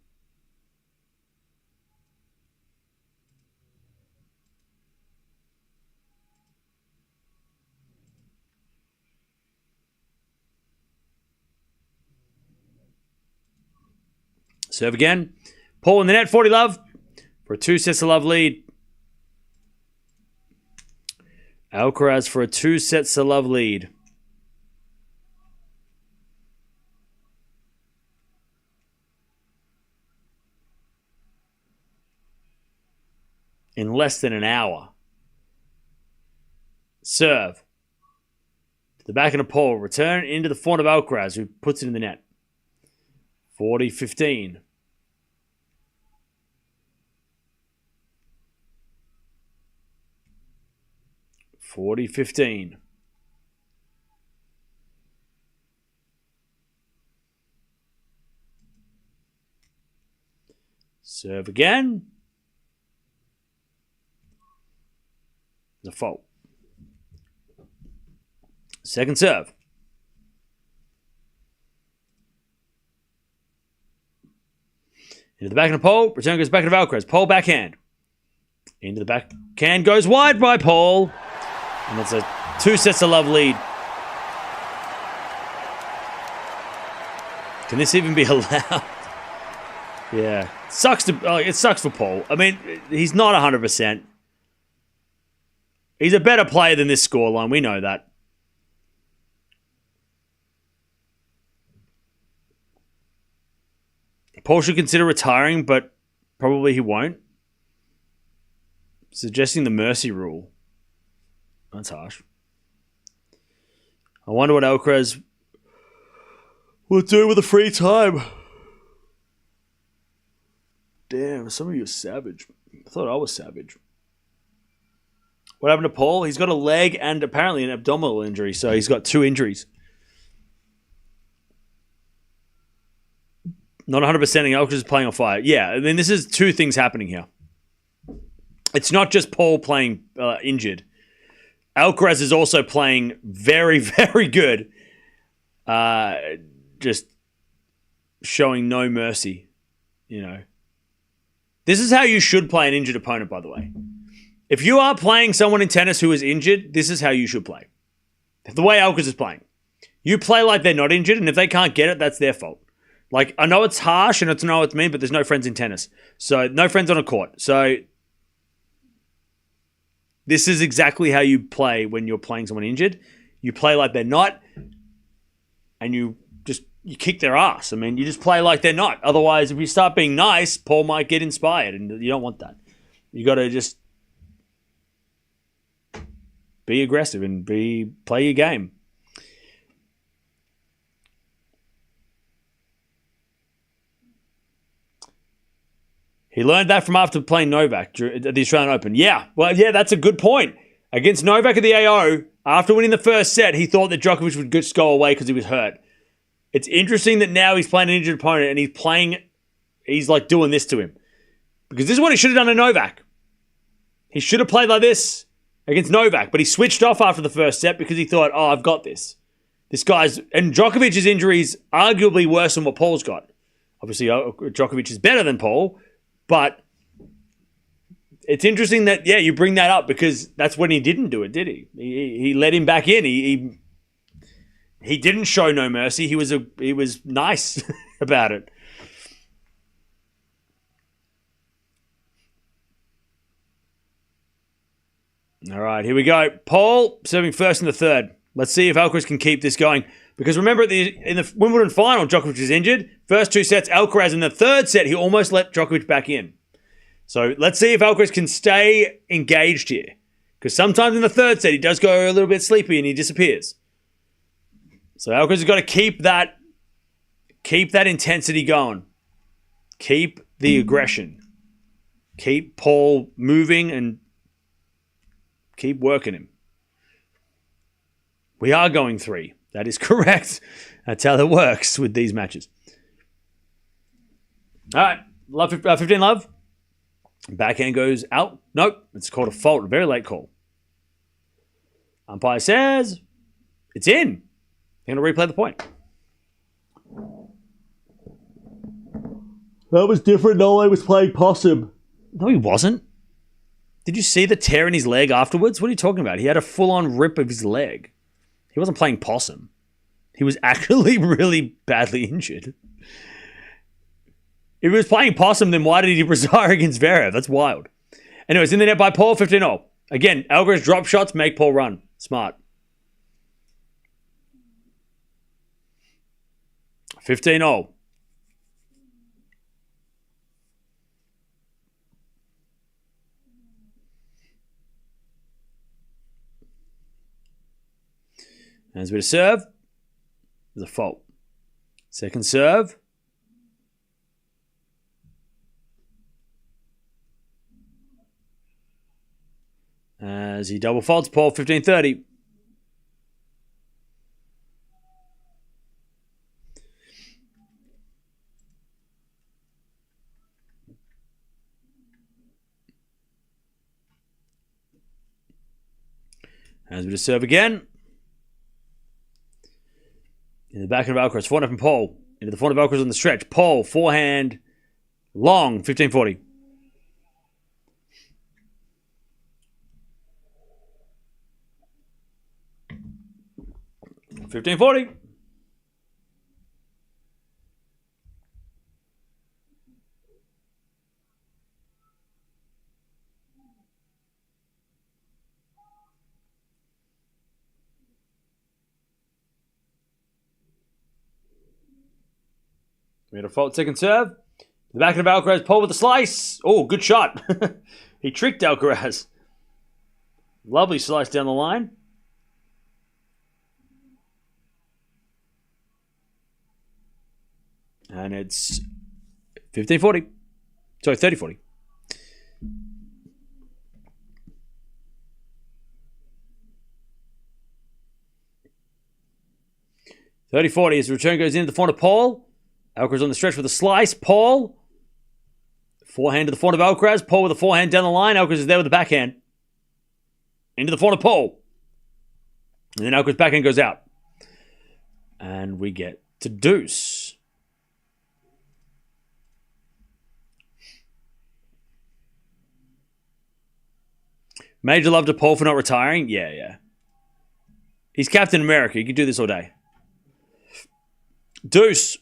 Serve again. Paul in the net, 40 love. For a 2 sets to love lead. Alcaraz for a 2 sets to love lead. In less than an hour. Serve. To the back of the pole. Return into the front of Alcaraz, who puts it in the net. 40-15. Serve again. The fault. Second serve. Into the back of the pole. Return goes back to Alcaraz. Pole backhand. Into the backhand goes wide by Paul. And that's a 2 sets to love lead. Can this even be allowed? Yeah. It sucks for Paul. I mean, he's not 100%. He's a better player than this scoreline. We know that. Paul should consider retiring, but probably he won't. Suggesting the mercy rule. That's harsh. I wonder what Alcaraz will do with the free time. Damn, some of you are savage. I thought I was savage. What happened to Paul? He's got a leg and apparently an abdominal injury, so he's got 2 injuries. Not 100%ing Alcaraz is playing on fire. Yeah, I mean, this is 2 things happening here. It's not just Paul playing injured. Alcaraz is also playing very, very good. Just showing no mercy, you know. This is how you should play an injured opponent, by the way. If you are playing someone in tennis who is injured, this is how you should play. The way Alcaraz is playing. You play like they're not injured, and if they can't get it, that's their fault. Like, I know it's harsh and I know it's mean, but there's no friends in tennis. So, no friends on a court. So, this is exactly how you play when you're playing someone injured. You play like they're not, and you kick their ass. I mean, you just play like they're not. Otherwise, if you start being nice, Paul might get inspired, and you don't want that. You got to just be aggressive and play your game. He learned that from after playing Novak at the Australian Open. Yeah, well, yeah, that's a good point. Against Novak at the AO, after winning the first set, he thought that Djokovic would just go away because he was hurt. It's interesting that now he's playing an injured opponent and he's like doing this to him. Because this is what he should have done to Novak. He should have played like this against Novak, but he switched off after the first set because he thought, oh, I've got this. And Djokovic's injury is arguably worse than what Paul's got. Obviously, Djokovic is better than Paul, but it's interesting that, yeah, you bring that up because that's when he didn't do it, did he? He let him back in. He didn't show no mercy. He was nice about it. All right, here we go. Paul serving first in the third. Let's see if Alcaraz can keep this going. Because remember, in the Wimbledon final, Djokovic is injured. First 2 sets, Alcaraz. In the third set, he almost let Djokovic back in. So let's see if Alcaraz can stay engaged here. Because sometimes in the third set, he does go a little bit sleepy and he disappears. So Alcaraz has got to keep that intensity going. Keep the aggression. Keep Paul moving and keep working him. We are going 3. That is correct. That's how that works with these matches. All right. 15 love. Backhand goes out. Nope. It's called a fault. A very late call. Umpire says it's in. They're going to replay the point. That was different. Nole was playing possum. No, he wasn't. Did you see the tear in his leg afterwards? What are you talking about? He had a full-on rip of his leg. He wasn't playing possum. He was actually really badly injured. If he was playing possum, then why did he retire against Zverev? That's wild. Anyways, in the net by Paul, 15-0. Again, Alcaraz drop shots, make Paul run. Smart. 15-0. As we serve, there's a fault. Second serve. As he double faults, Paul, 15-30. As we just serve again. In the back of Alcaraz, forehand from Paul. Into the forehand of Alcaraz on the stretch. Paul, forehand, long, 15-40. $15.40. We had a fault second serve. The back of Alcaraz, Paul with the slice. Oh, good shot. He tricked Alcaraz. Lovely slice down the line. And it's 15-40. Sorry, 30-40. $30-40 as the return goes into the front of Paul. Alcaraz on the stretch with a slice. Paul. Forehand to the front of Alcaraz. Paul with a forehand down the line. Alcaraz is there with the backhand. Into the front of Paul. And then Alcaraz backhand goes out. And we get to deuce. Major love to Paul for not retiring. Yeah. He's Captain America. He can do this all day. Deuce.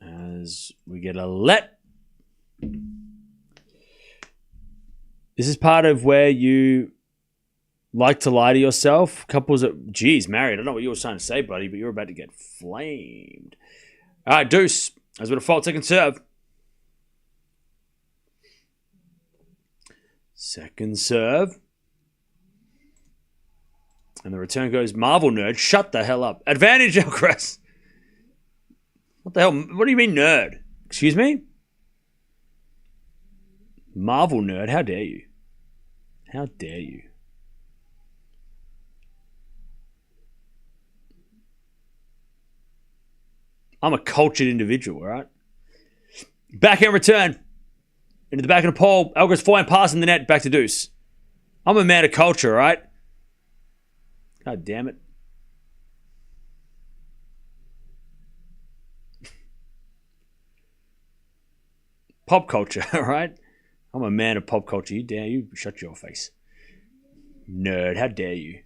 As we get a let. This is part of where you like to lie to yourself. Couples that, geez, married. I don't know what you were trying to say, buddy, but you're about to get flamed. All right, deuce. As with a fault second serve. Second serve. And the return goes Marvel nerd. Shut the hell up. Advantage, Alcaraz. What the hell? What do you mean nerd? Excuse me? Marvel nerd. How dare you? How dare you? I'm a cultured individual, all right? Backhand return. Into the back of the pole. Alcaraz forehand pass in the net. Back to deuce. I'm a man of culture, all right? God damn it. Pop culture, all right? I'm a man of pop culture. You dare you? Shut your face. Nerd, how dare you?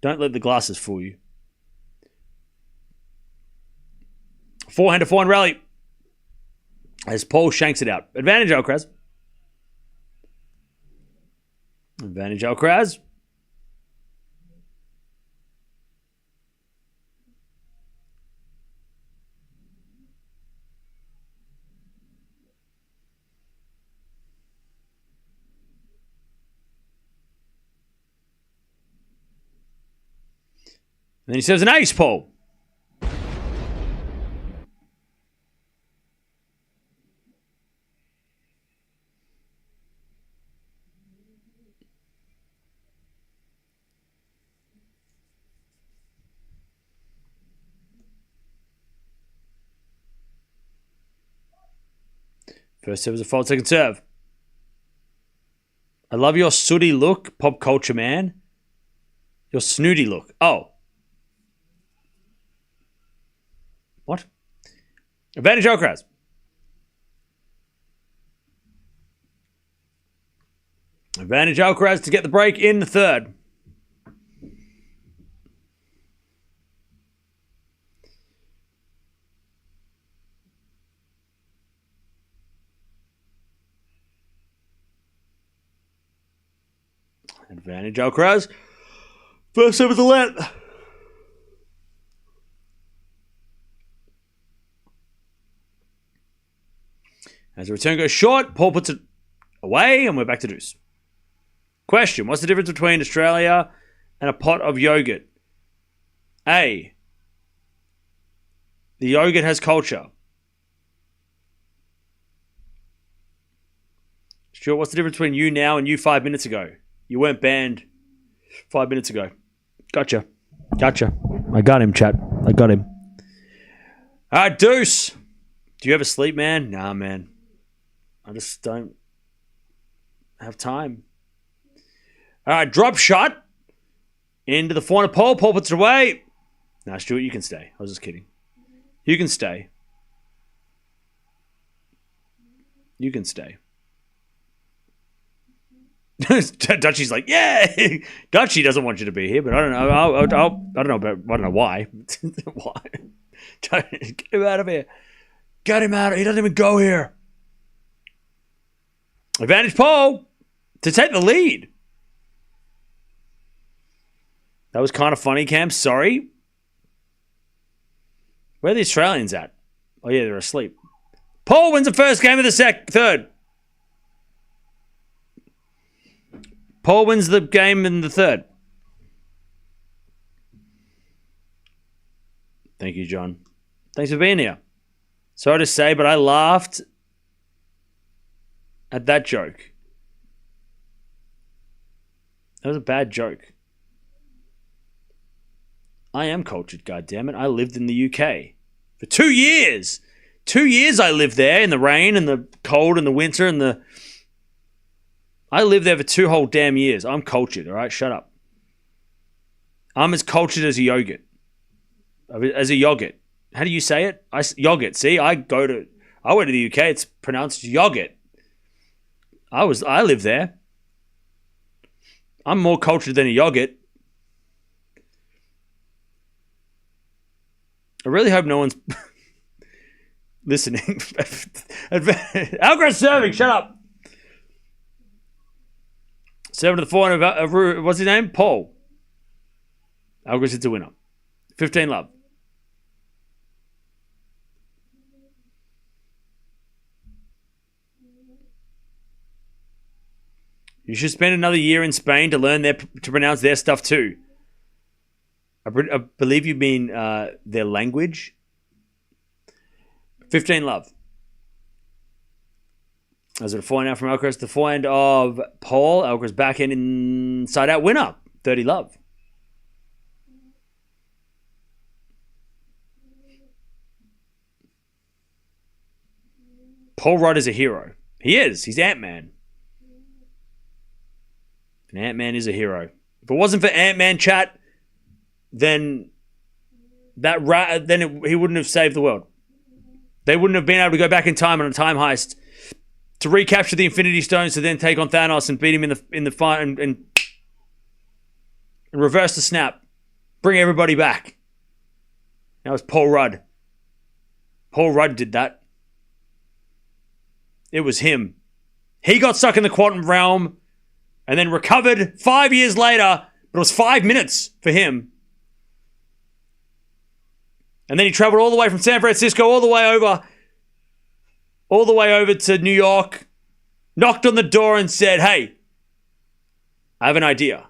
Don't let the glasses fool you. Forehand to forehand rally. As Paul shanks it out. Advantage, Alcaraz. Advantage, Alcaraz. And then he serves an ace, Paul. First serve is a fault, second serve. I love your sooty look, pop culture man. Your snooty look. Oh. What? Advantage Alcaraz. Advantage Alcaraz to get the break in the third. Advantage Alcaraz. First over the net. As the return goes short, Paul puts it away, and we're back to deuce. Question: what's the difference between Australia and a pot of yogurt? A. The yogurt has culture. Stuart, what's the difference between you now and you 5 minutes ago? You weren't banned 5 minutes ago. Gotcha. I got him, chat. I got him. All right, deuce. Do you ever sleep, man? Nah, man. I just don't have time. All right, drop shot into the corner pole. Paul puts it away. Nah, Stuart, you can stay. I was just kidding. You can stay. You can stay. Dutchy's like, yeah. Dutchy doesn't want you to be here, but I don't know. I don't know why. Why? Get him out of here. Get him out. He doesn't even go here. Advantage Paul to take the lead. That was kind of funny, Cam. Sorry. Where are the Australians at? Oh, yeah, they're asleep. Paul wins the first game of the third. Paul wins the game in the third. Thank you, John. Thanks for being here. Sorry to say, but I laughed at that joke. That was a bad joke. I am cultured, goddammit. I lived in the UK for 2 years. 2 years I lived there in the rain and the cold and the winter and the... I lived there for 2 whole damn years. I'm cultured, all right? Shut up. I'm as cultured as a yogurt. As a yogurt. How do you say it? Yogurt. See, I went to the UK. It's pronounced yogurt. I live there. I'm more cultured than a yogurt. I really hope no one's listening. Alcaraz serving. Shut up. 7 to the 4. What's his name? Paul. Alcaraz hits a winner. 15 love. You should spend another year in Spain to learn to pronounce their stuff too. I believe you mean their language. 15 love. As a forehand out from Alcaraz, the forehand of Paul. Alcaraz backhand inside out winner. 30 love. Paul Rudd is a hero. He is. He's Ant-Man. And Ant-Man is a hero. If it wasn't for Ant-Man, chat, then he wouldn't have saved the world. They wouldn't have been able to go back in time on a time heist to recapture the Infinity Stones to then take on Thanos and beat him in the fight and reverse the snap. Bring everybody back. That was Paul Rudd. Paul Rudd did that. It was him. He got stuck in the quantum realm and then recovered 5 years later, but it was 5 minutes for him. And then he traveled all the way from San Francisco, all the way over to New York, knocked on the door and said, hey, I have an idea.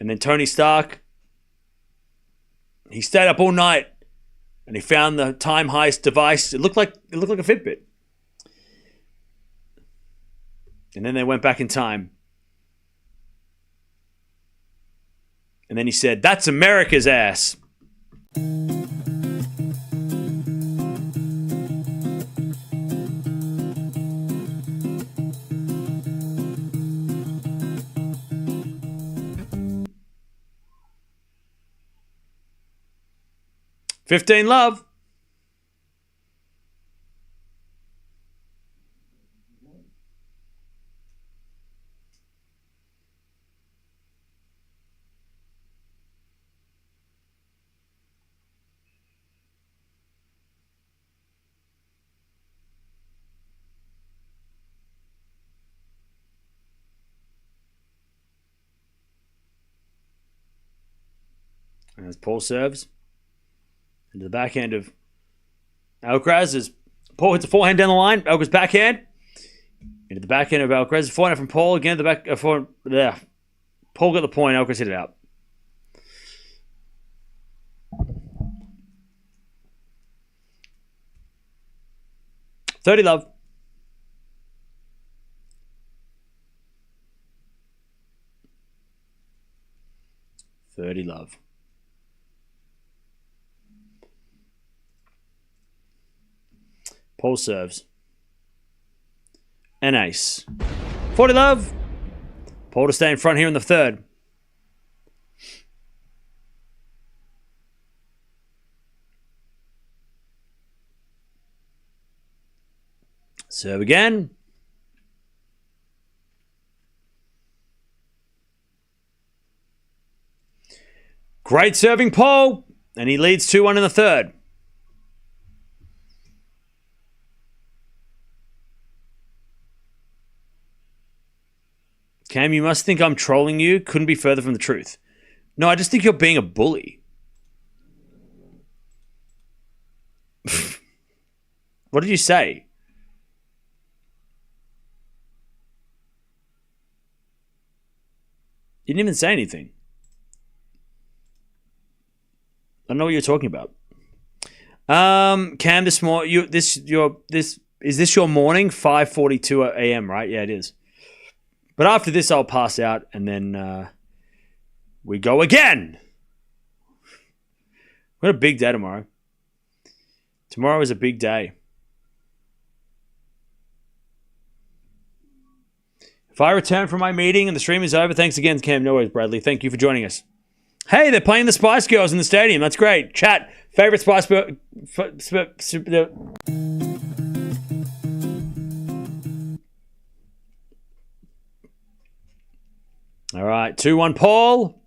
And then Tony Stark, he stayed up all night and he found the time heist device. It looked like a Fitbit. And then they went back in time. And then he said, that's America's ass. $15 love. As Paul serves. Into the backhand of Alcaraz as Paul hits a forehand down the line. Alcaraz backhand. Into the backhand of Alcaraz. Forehand from Paul. Again, the back. There. Paul got the point. Alcaraz hit it out. $30 love. $30 love. Paul serves. An ace. $40 love. Paul to stay in front here in the third. Serve again. Great serving Paul. And he leads 2-1 in the third. Cam, you must think I'm trolling you. Couldn't be further from the truth. No, I just think you're being a bully. What did you say? You didn't even say anything. I don't know what you're talking about. Cam, this morning, is this your morning? 5:42 a.m. Right? Yeah, it is. But after this, I'll pass out, and then we go again. What a big day tomorrow. Tomorrow is a big day. If I return from my meeting and the stream is over, thanks again, Cam. No worries, Bradley. Thank you for joining us. Hey, they're playing the Spice Girls in the stadium. That's great. Chat, favorite Spice Girl. All right, 2-1 Paul.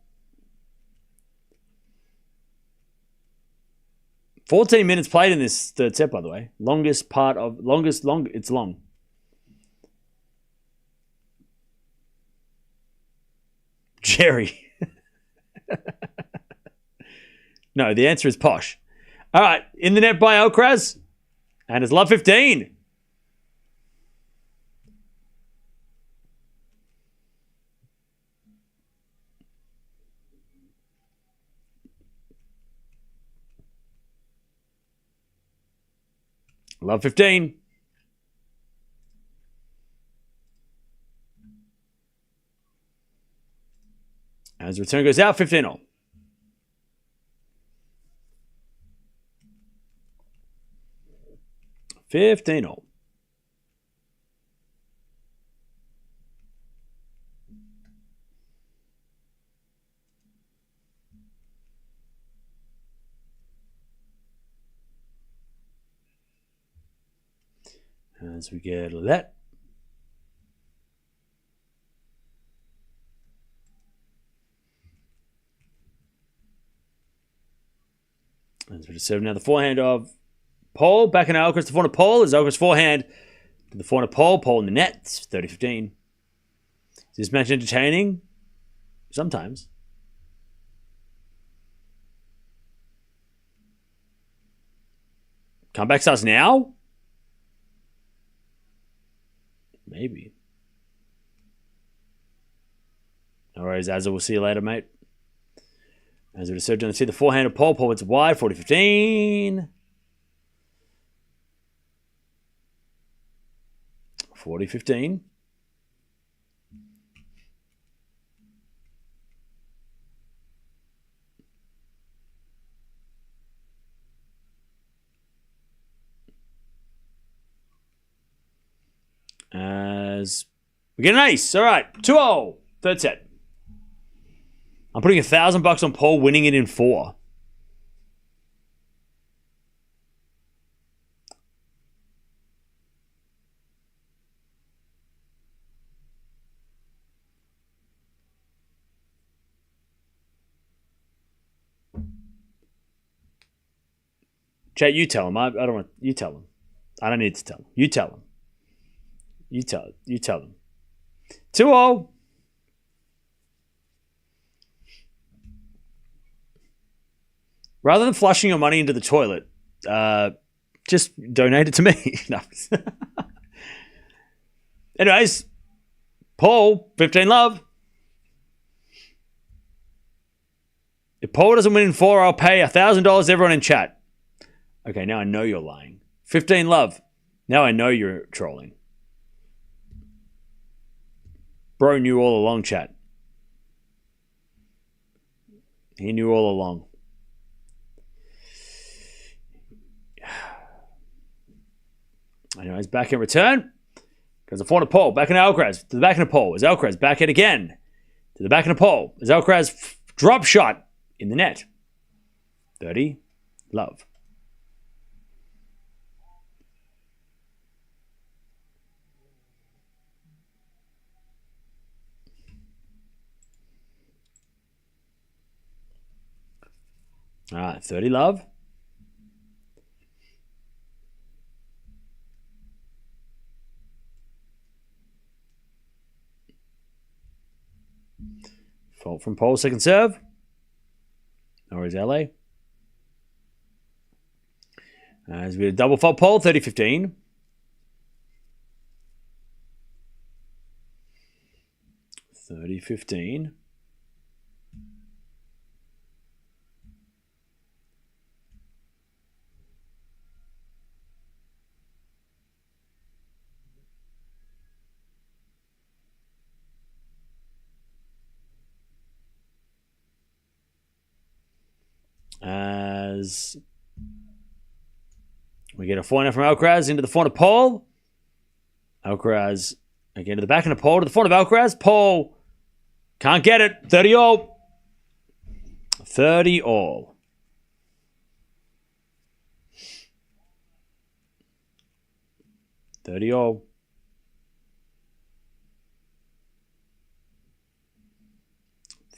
14 minutes played in this third set, by the way. It's long. Jerry. No, the answer is Posh. All right, in the net by Alcaraz. And it's love 15. Love 15. As the return goes out, 15-all. As we get that. As we just serve now the forehand of Paul. Back in Alcaraz, the forehand of Paul. Is Alcaraz forehand to the forehand of Paul. Paul in the net. 30-15. Is this match entertaining? Sometimes. Comeback starts now? Maybe. No worries, Azza. We'll see you later, mate. As we just to see the forehand of Paul. Paul, it's wide. 40-15. 40-15. As we get an ace. All right. 2-0. Third set. I'm putting $1,000 on Paul winning it in 4. Chat, you tell him. I don't want. You tell him. I don't need to tell him. You tell him. You tell them. 2-0. Rather than flushing your money into the toilet, just donate it to me. No. Anyways, Paul, 15 love. If Paul doesn't win in 4, I'll pay $1,000 everyone in chat. Okay, now I know you're lying. 15 love. Now I know you're trolling. Bro knew all along, chat. He knew all along. Anyways, back in return. Goes the front of Paul. Back in Alcaraz. To the back of the pole. Is Alcaraz back in again? To the back of the pole. Is Alcaraz drop shot in the net. 30 love. All right, 30 love. Fault from Paul, second serve. Or is LA? As we had a double fault Paul, 30-15. 30-15. As we get a forehand from Alcaraz into the front of Paul. Alcaraz again to the back of the Paul to the front of Alcaraz. Paul can't get it. 30 all. 30 all. $30 all.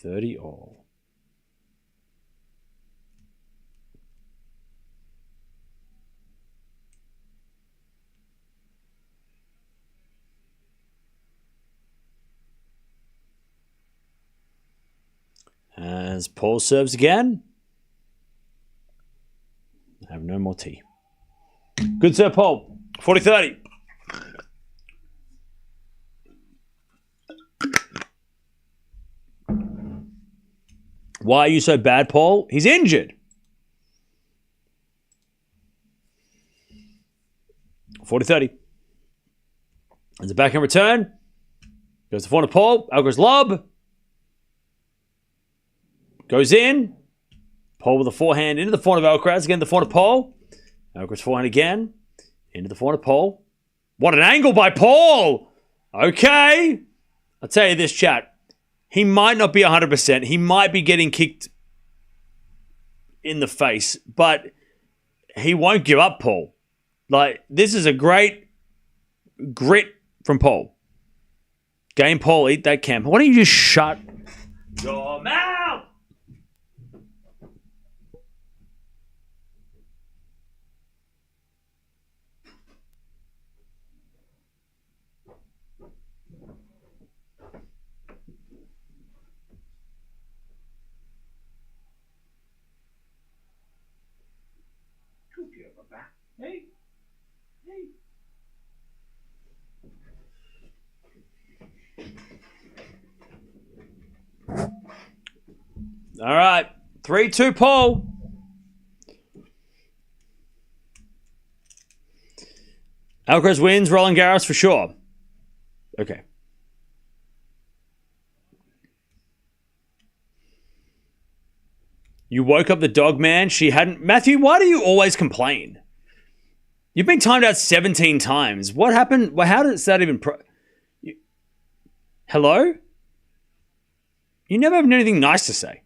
$30 all. As Paul serves again. I have no more tea. Good serve, Paul. 40-30. Why are you so bad, Paul? He's injured. 40-30. There's a backhand return. Goes to the front of Paul. Alcaraz lob. Goes in. Paul with a forehand into the front of Alcaraz. Again, the front of Paul. Alcaraz forehand again. Into the front of Paul. What an angle by Paul! Okay. I'll tell you this, chat. He might not be 100%. He might be getting kicked in the face. But he won't give up, Paul. Like, this is a great grit from Paul. Game Paul, eat that camp. Why don't you just shut your mouth? Hey. Hey. All right. 3-2 Paul. Alcaraz wins Roland Garros for sure. Okay. You woke up the dog, man. She hadn't... Matthew, why do you always complain? You've been timed out 17 times. What happened? Well, how does that even... Hello? You never have anything nice to say.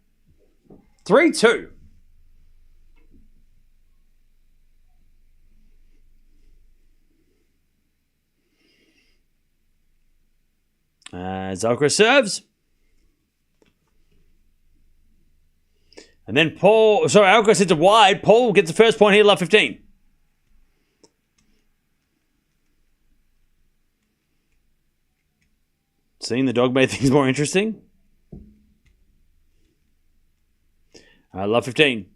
3-2. Alcaraz serves. And then Alcaraz hits it wide. Paul gets the first point here, love 15. Seeing the dog made things more interesting. Love 15.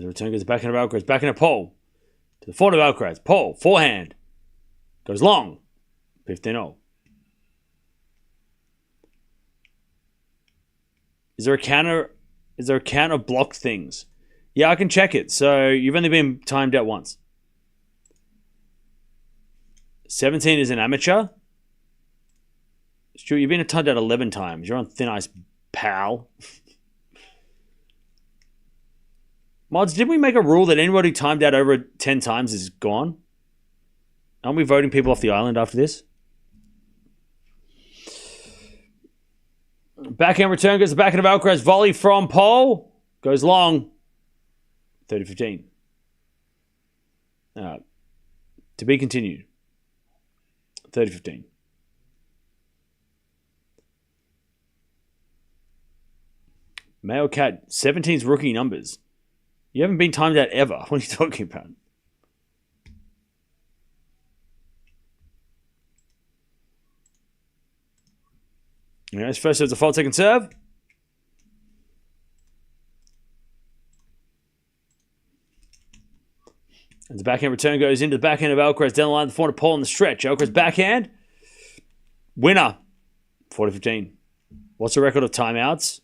As a return goes back into Alcaraz. Back into Paul. To the forehand of Alcaraz. Paul, forehand. Goes long. 15-0. Is there a counter? Is there a count of blocked things? Yeah, I can check it. So you've only been timed out once. 17 is an amateur. Stuart, you've been timed out 11 times. You're on thin ice, pal. Mods, didn't we make a rule that anybody timed out over 10 times is gone? Aren't we voting people off the island after this? Backhand return goes the backhand of Alcaraz. Volley from Paul. Goes long. 30-15. To be continued. 30-15. Male Cat, 17's rookie numbers. You haven't been timed out ever. What are you talking about? Anyways, first serve's a fault, second serve. And the backhand return goes into the backhand of Alcaraz. Down the line, the forehand of Paul on the stretch. Alcaraz backhand. Winner. 40-15. What's the record of timeouts?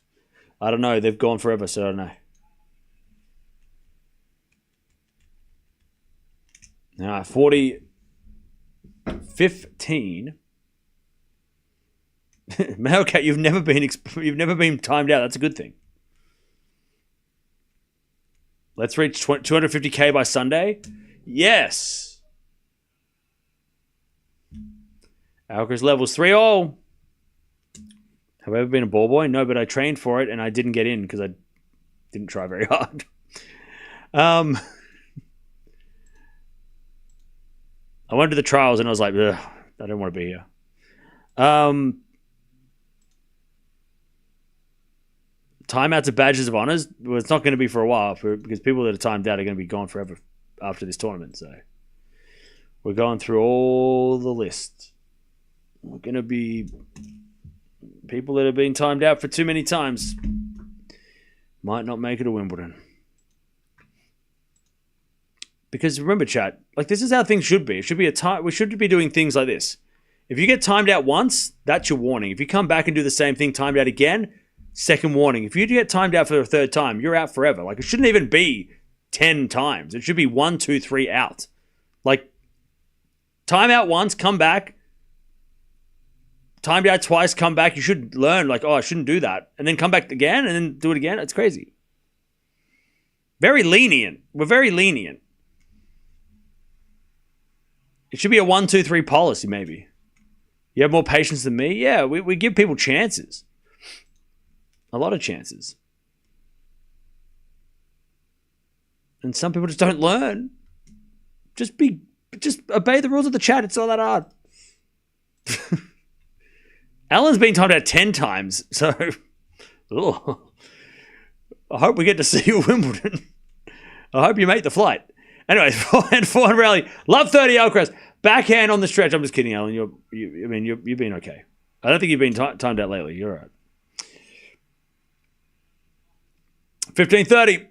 I don't know. They've gone forever, so I don't know. Now, 40-15. Okay, you've never been timed out. That's a good thing. Let's reach 250k by Sunday. Yes. Alcaraz levels 3-all. Have I ever been a ball boy? No, but I trained for it and I didn't get in because I didn't try very hard. I went to the trials and I was like, ugh, I don't want to be here. Timeouts are badges of honors. Well, it's not going to be for a while because people that are timed out are going to be gone forever after this tournament. So we're going through all the list. We're going to be people that have been timed out for too many times might not make it to Wimbledon. Because remember, chat, like this is how things should be. It should be we should be doing things like this. If you get timed out once, that's your warning. If you come back and do the same thing, timed out again, second warning. If you get timed out for the third time, you're out forever. Like it shouldn't even be 10 times. It should be 1, 2, 3 out. Like time out once, come back. Timed out twice, come back. You should learn like, oh, I shouldn't do that. And then come back again and then do it again. It's crazy. Very lenient. We're very lenient. It should be a 1, 2, 3 policy, maybe. You have more patience than me? Yeah, we give people chances. A lot of chances. And some people just don't learn. Just obey the rules of the chat. It's not that hard. Alan's been timed out 10 times, so I hope we get to see you at Wimbledon. I hope you make the flight. Anyways, forehand rally. Love 30 Alcaraz. Backhand on the stretch. I'm just kidding, Alan. You've been okay. I don't think you've been timed out lately. You're all right. 15-30.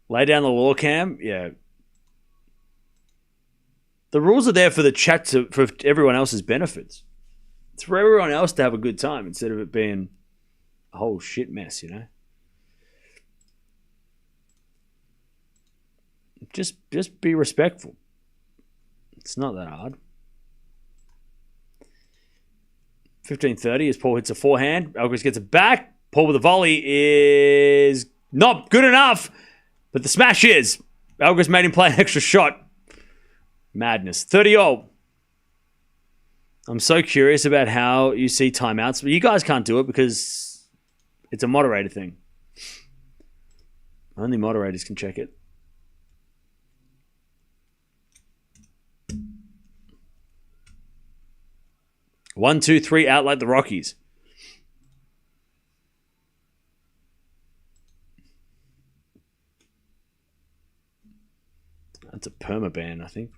Lay down the law cam. Yeah. The rules are there for the chat for everyone else's benefits. It's for everyone else to have a good time instead of it being a whole shit mess, you know? Just be respectful. It's not that hard. 15-30 as Paul hits a forehand. Alcaraz gets it back. Paul with a volley is not good enough, but the smash is. Alcaraz made him play an extra shot. Madness. 30-all. I'm so curious about how you see timeouts, but you guys can't do it because it's a moderator thing. Only moderators can check it. One, two, three, out like the Rockies. That's a perma ban, I think.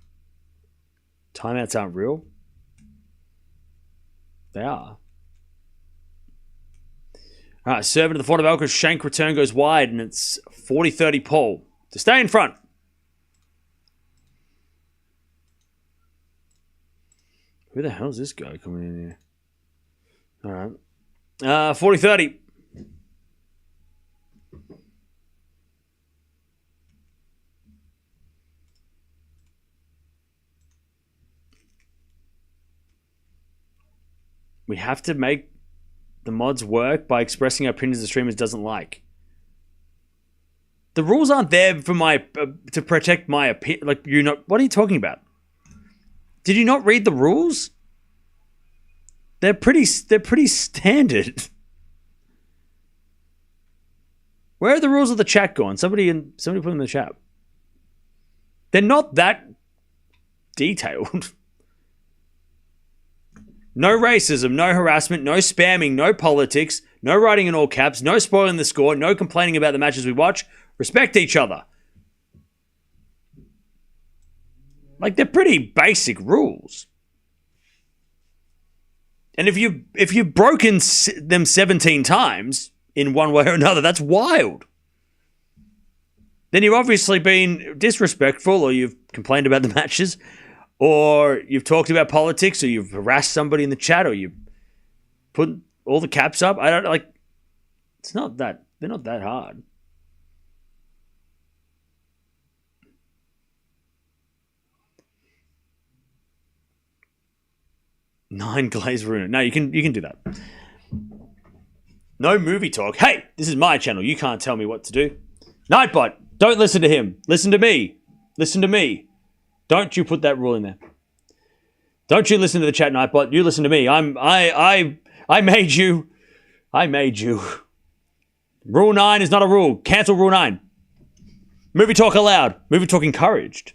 Timeouts aren't real. They are. All right, serve into the front of Alcaraz. Shank return goes wide, and it's 40-30 Paul to stay in front. Who the hell is this guy coming in here? All right. 40-30. We have to make the mods work by expressing our opinions the streamers doesn't like. The rules aren't there for my to protect my opinion. Like, you know, what are you talking about? Did you not read the rules? They're pretty standard. Where are the rules of the chat gone? Somebody put them in the chat. They're not that detailed. No racism, no harassment, no spamming, no politics, no writing in all caps, no spoiling the score, no complaining about the matches we watch. Respect each other. Like, they're pretty basic rules. And if you've broken them 17 times in one way or another, that's wild. Then you've obviously been disrespectful, or you've complained about the matches, or you've talked about politics, or you've harassed somebody in the chat, or you've put all the caps up. I don't like. It's not that. They're not that hard. Nine Glaze Runa. No, you can do that. No movie talk. Hey, this is my channel. You can't tell me what to do. Nightbot, don't listen to him. Listen to me. Listen to me. Don't you put that rule in there. Don't you listen to the chat, Nightbot. You listen to me. I made you. I made you. Rule 9 is not a rule. Cancel Rule 9. Movie talk allowed. Movie talk encouraged.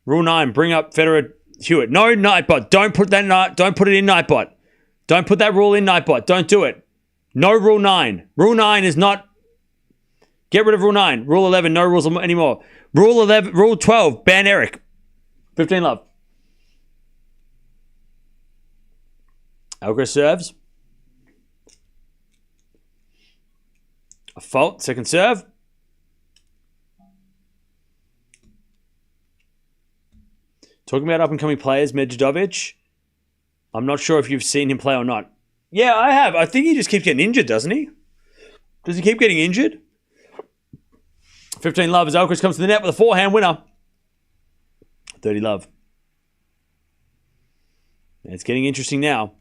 Rule 9, bring up Federer Hewitt. No, Nightbot. Don't put it in Nightbot. Don't put that rule in Nightbot. Don't do it. No Rule 9. Rule 9 is not... Get rid of Rule 9. Rule 11, no rules anymore. Rule 12, ban Eric. 15 love. Alcaraz serves. A fault, second serve. Talking about up-and-coming players, Medvedev. I'm not sure if you've seen him play or not. Yeah, I have. I think he just keeps getting injured, doesn't he? Does he keep getting injured? 15 love as Alcaraz comes to the net with a forehand winner. 30 love. It's getting interesting now.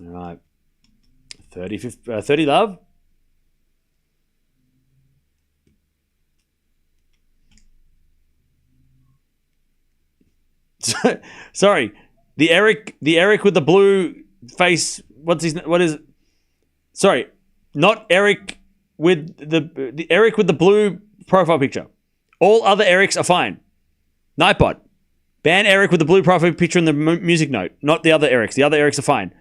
All right. 30 love. Sorry. The Eric with the blue face. What is? Sorry. Not Eric with the Eric with the blue profile picture. All other Erics are fine. Nightbot. Ban Eric with the blue profile picture in the music note. Not the other Erics. The other Erics are fine.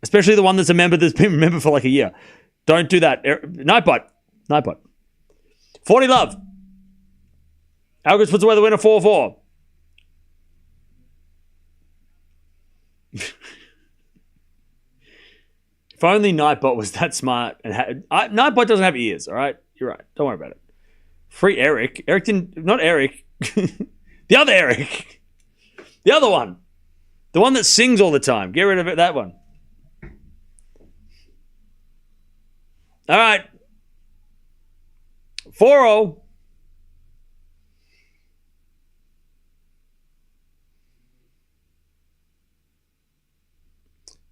Especially the one that's a member that's been a member for like a year. Don't do that. Nightbot. 40 love. Alcaraz puts away the winner 4-4. If only Nightbot was that smart and Nightbot doesn't have ears, all right? You're right. Don't worry about it. Free Eric. Eric didn't... Not Eric. The other Eric. The other one. The one that sings all the time. Get rid of it. That one. All right. 4-0.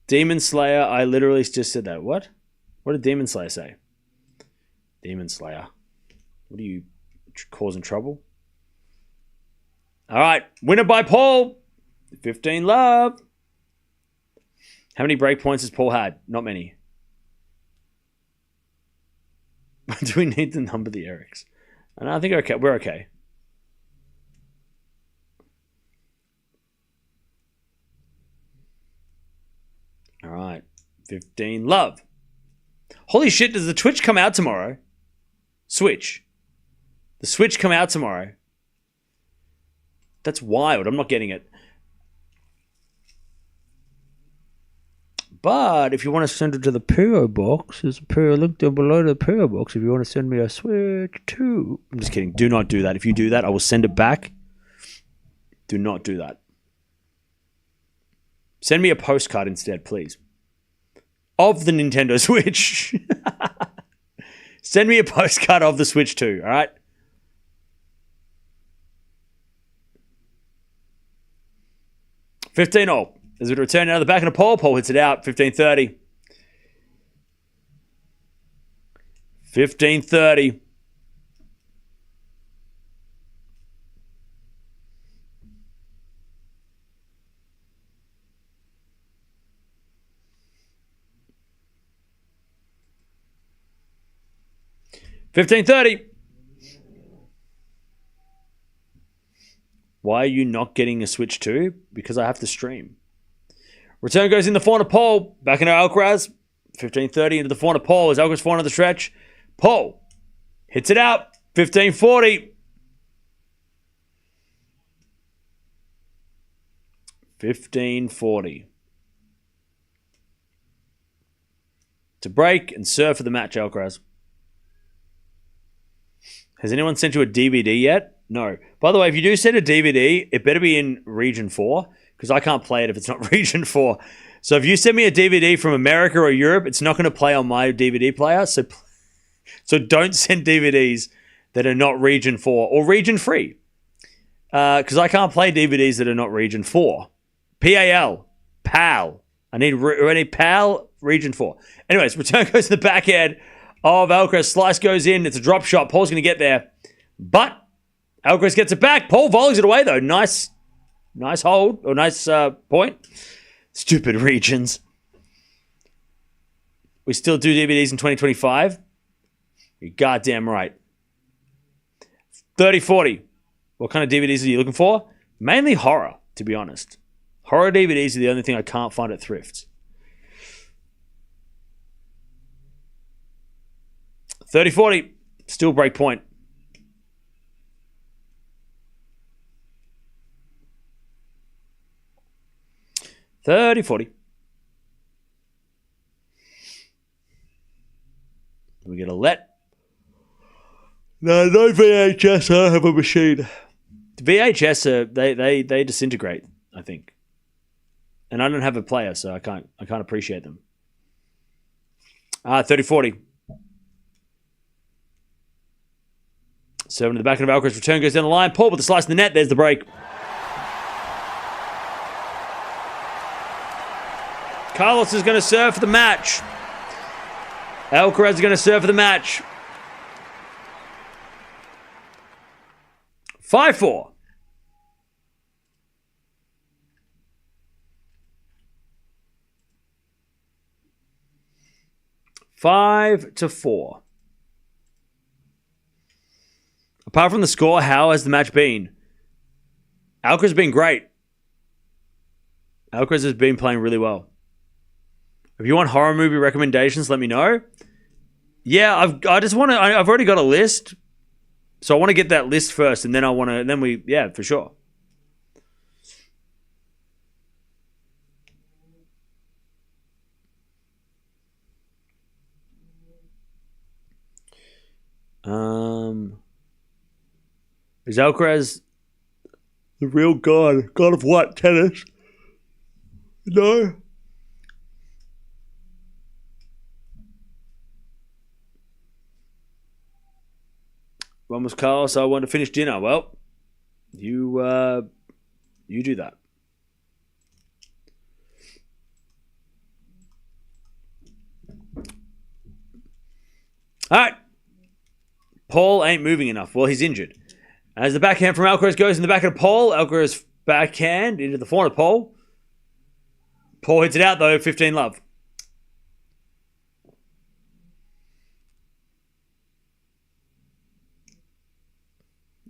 Demon Slayer, I literally just said that. What? What did Demon Slayer say? Demon Slayer. What are you causing trouble? All right. Winner by Paul. 15 love. How many break points has Paul had? Not many. Do we need to number the Erics? And I think we're okay. All right. 15 love. Holy shit, does the Twitch come out tomorrow? Switch. The Switch come out tomorrow. That's wild. I'm not getting it. But if you want to send it to the PO box, there's a PO link down below the PO box if you want to send me a Switch too. I'm just kidding. Do not do that. If you do that, I will send it back. Do not do that. Send me a postcard instead, please. Of the Nintendo Switch. Send me a postcard of the Switch too, all right? $15 as we return out of the back of the pole. Pole hits it out. 15-30. 15-30. Why are you not getting a Switch 2? Because I have to stream. Return goes in the corner pole. Back into Alcaraz. 15-30 into the corner pole as Alcaraz falling on the stretch. Pole. Hits it out. 15-40. 15-40. To break and serve for the match, Alcaraz. Has anyone sent you a DVD yet? No. By the way, if you do send a DVD, it better be in Region 4, because I can't play it if it's not Region 4. So if you send me a DVD from America or Europe, it's not going to play on my DVD player. So don't send DVDs that are not Region 4 or Region 3. Because I can't play DVDs that are not Region 4. PAL. PAL. I need PAL Region 4. Anyways, return goes to the backhand of Alcaraz. Slice goes in. It's a drop shot. Paul's going to get there. But Alcaraz gets it back. Paul volleys it away, though. Nice hold. Or nice point. Stupid regions. We still do DVDs in 2025? You're goddamn right. 30-40. What kind of DVDs are you looking for? Mainly horror, to be honest. Horror DVDs are the only thing I can't find at Thrift. 30-40. Still break point. $30-40. We're going to let... No VHS. I don't have a machine. The VHS, they disintegrate, I think. And I don't have a player, so I can't appreciate them. 30-40. Serving to the back of Alcaraz. Return goes down the line. Paul with the slice in the net. There's the break. Carlos is going to serve for the match. Alcaraz is going to serve for the match. 5-4. Five to 4. Apart from the score, how has the match been? Alcaraz has been great. Alcaraz has been playing really well. If you want horror movie recommendations, let me know. Yeah, I've already got a list. So I want to get that list first, and then for sure. Is Alcaraz the real god? God of what? Tennis? No. Vamos, Carlos. I want to finish dinner. Well, you do that. All right. Paul ain't moving enough. Well, he's injured. As the backhand from Alcaraz goes in the back of the pole, Alcaraz backhand into the forehand of Paul. Paul hits it out, though. 15-love.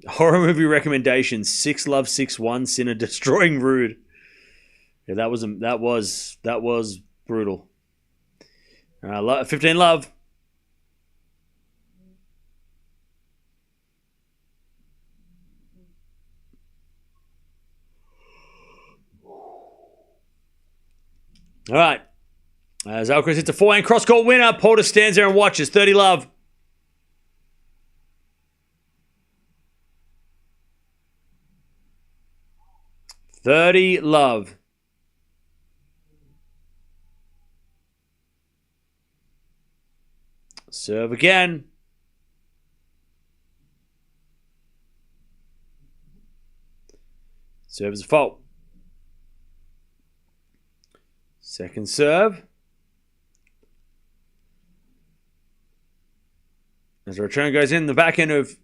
Horror movie recommendations: 6-love, 6-1, Sinner destroying Rude. Yeah, that was brutal. 15-love. All right. As Alcaraz hits a forehand cross-court winner, Paul just stands there and watches. 30 love. Serve again. Serve is a fault. Second serve. As the return goes in, the backhand of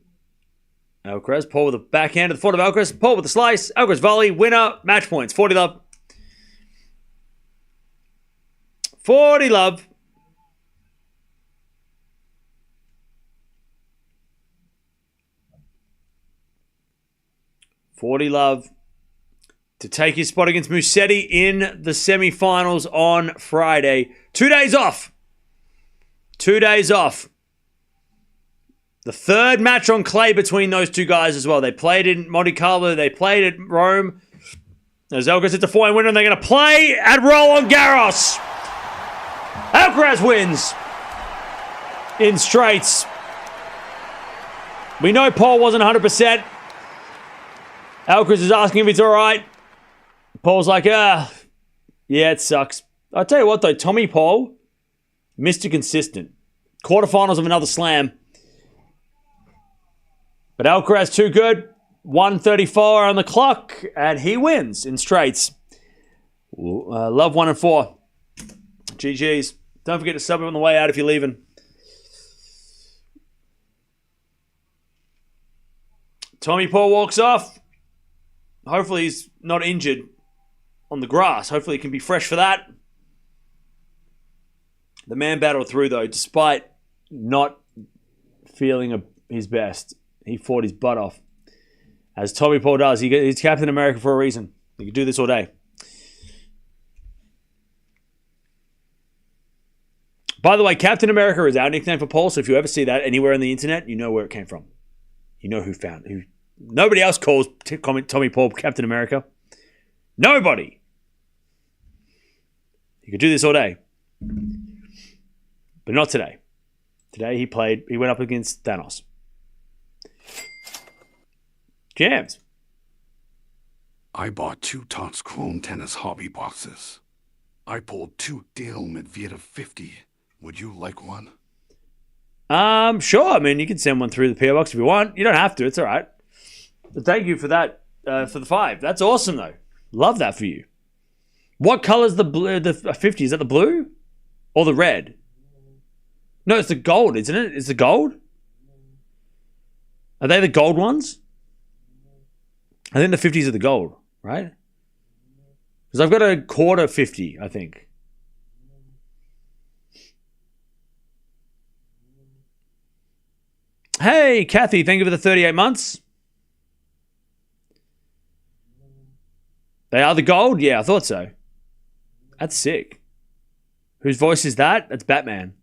Alcaraz. Paul with the backhand to the foot of Alcaraz. Paul with the slice. Alcaraz volley. Winner. Match points. 40 love. 40 love. To take his spot against Musetti in the semi-finals on Friday. 2 days off. The third match on clay between those two guys as well. They played in Monte Carlo. They played at Rome. As Alcaraz hits a forehand winner, and they're going to play at Roland Garros. Alcaraz wins in straights. We know Paul wasn't 100%. Alcaraz is asking if it's all right. Paul's like, yeah, it sucks. I'll tell you what, though, Tommy Paul, Mr. Consistent. Quarterfinals of another slam. But Alcaraz too good. 1:34 on the clock, and he wins in straights. Love 1 and 4. GG's. Don't forget to sub him on the way out if you're leaving. Tommy Paul walks off. Hopefully he's not injured on the grass. Hopefully he can be fresh for that. The man battled through, though, despite not feeling his best. He fought his butt off. As Tommy Paul does. He's Captain America for a reason. He could do this all day. By the way, Captain America is our nickname for Paul, so if you ever see that anywhere on the internet, you know where it came from. You know who found it. Nobody else calls Tommy Paul Captain America. Nobody. He could do this all day. But not today. Today he went up against Thanos. Jams. I bought 2 Tots Chrome tennis hobby boxes. I pulled 2 Dale Medvedev 50. Would you like one? Sure. I mean, you can send one through the PO box if you want. You don't have to. It's all right. But thank you for that, for the 5. That's awesome, though. Love that for you. What color's the blue? The 50? Is that the blue or the red? No, it's the gold, isn't it? It's the gold. Are they the gold ones? I think the 50s are the gold, right? Because I've got a quarter 50, I think. Hey, Kathy, thank you for the 38 months. They are the gold? Yeah, I thought so. That's sick. Whose voice is that? That's Batman.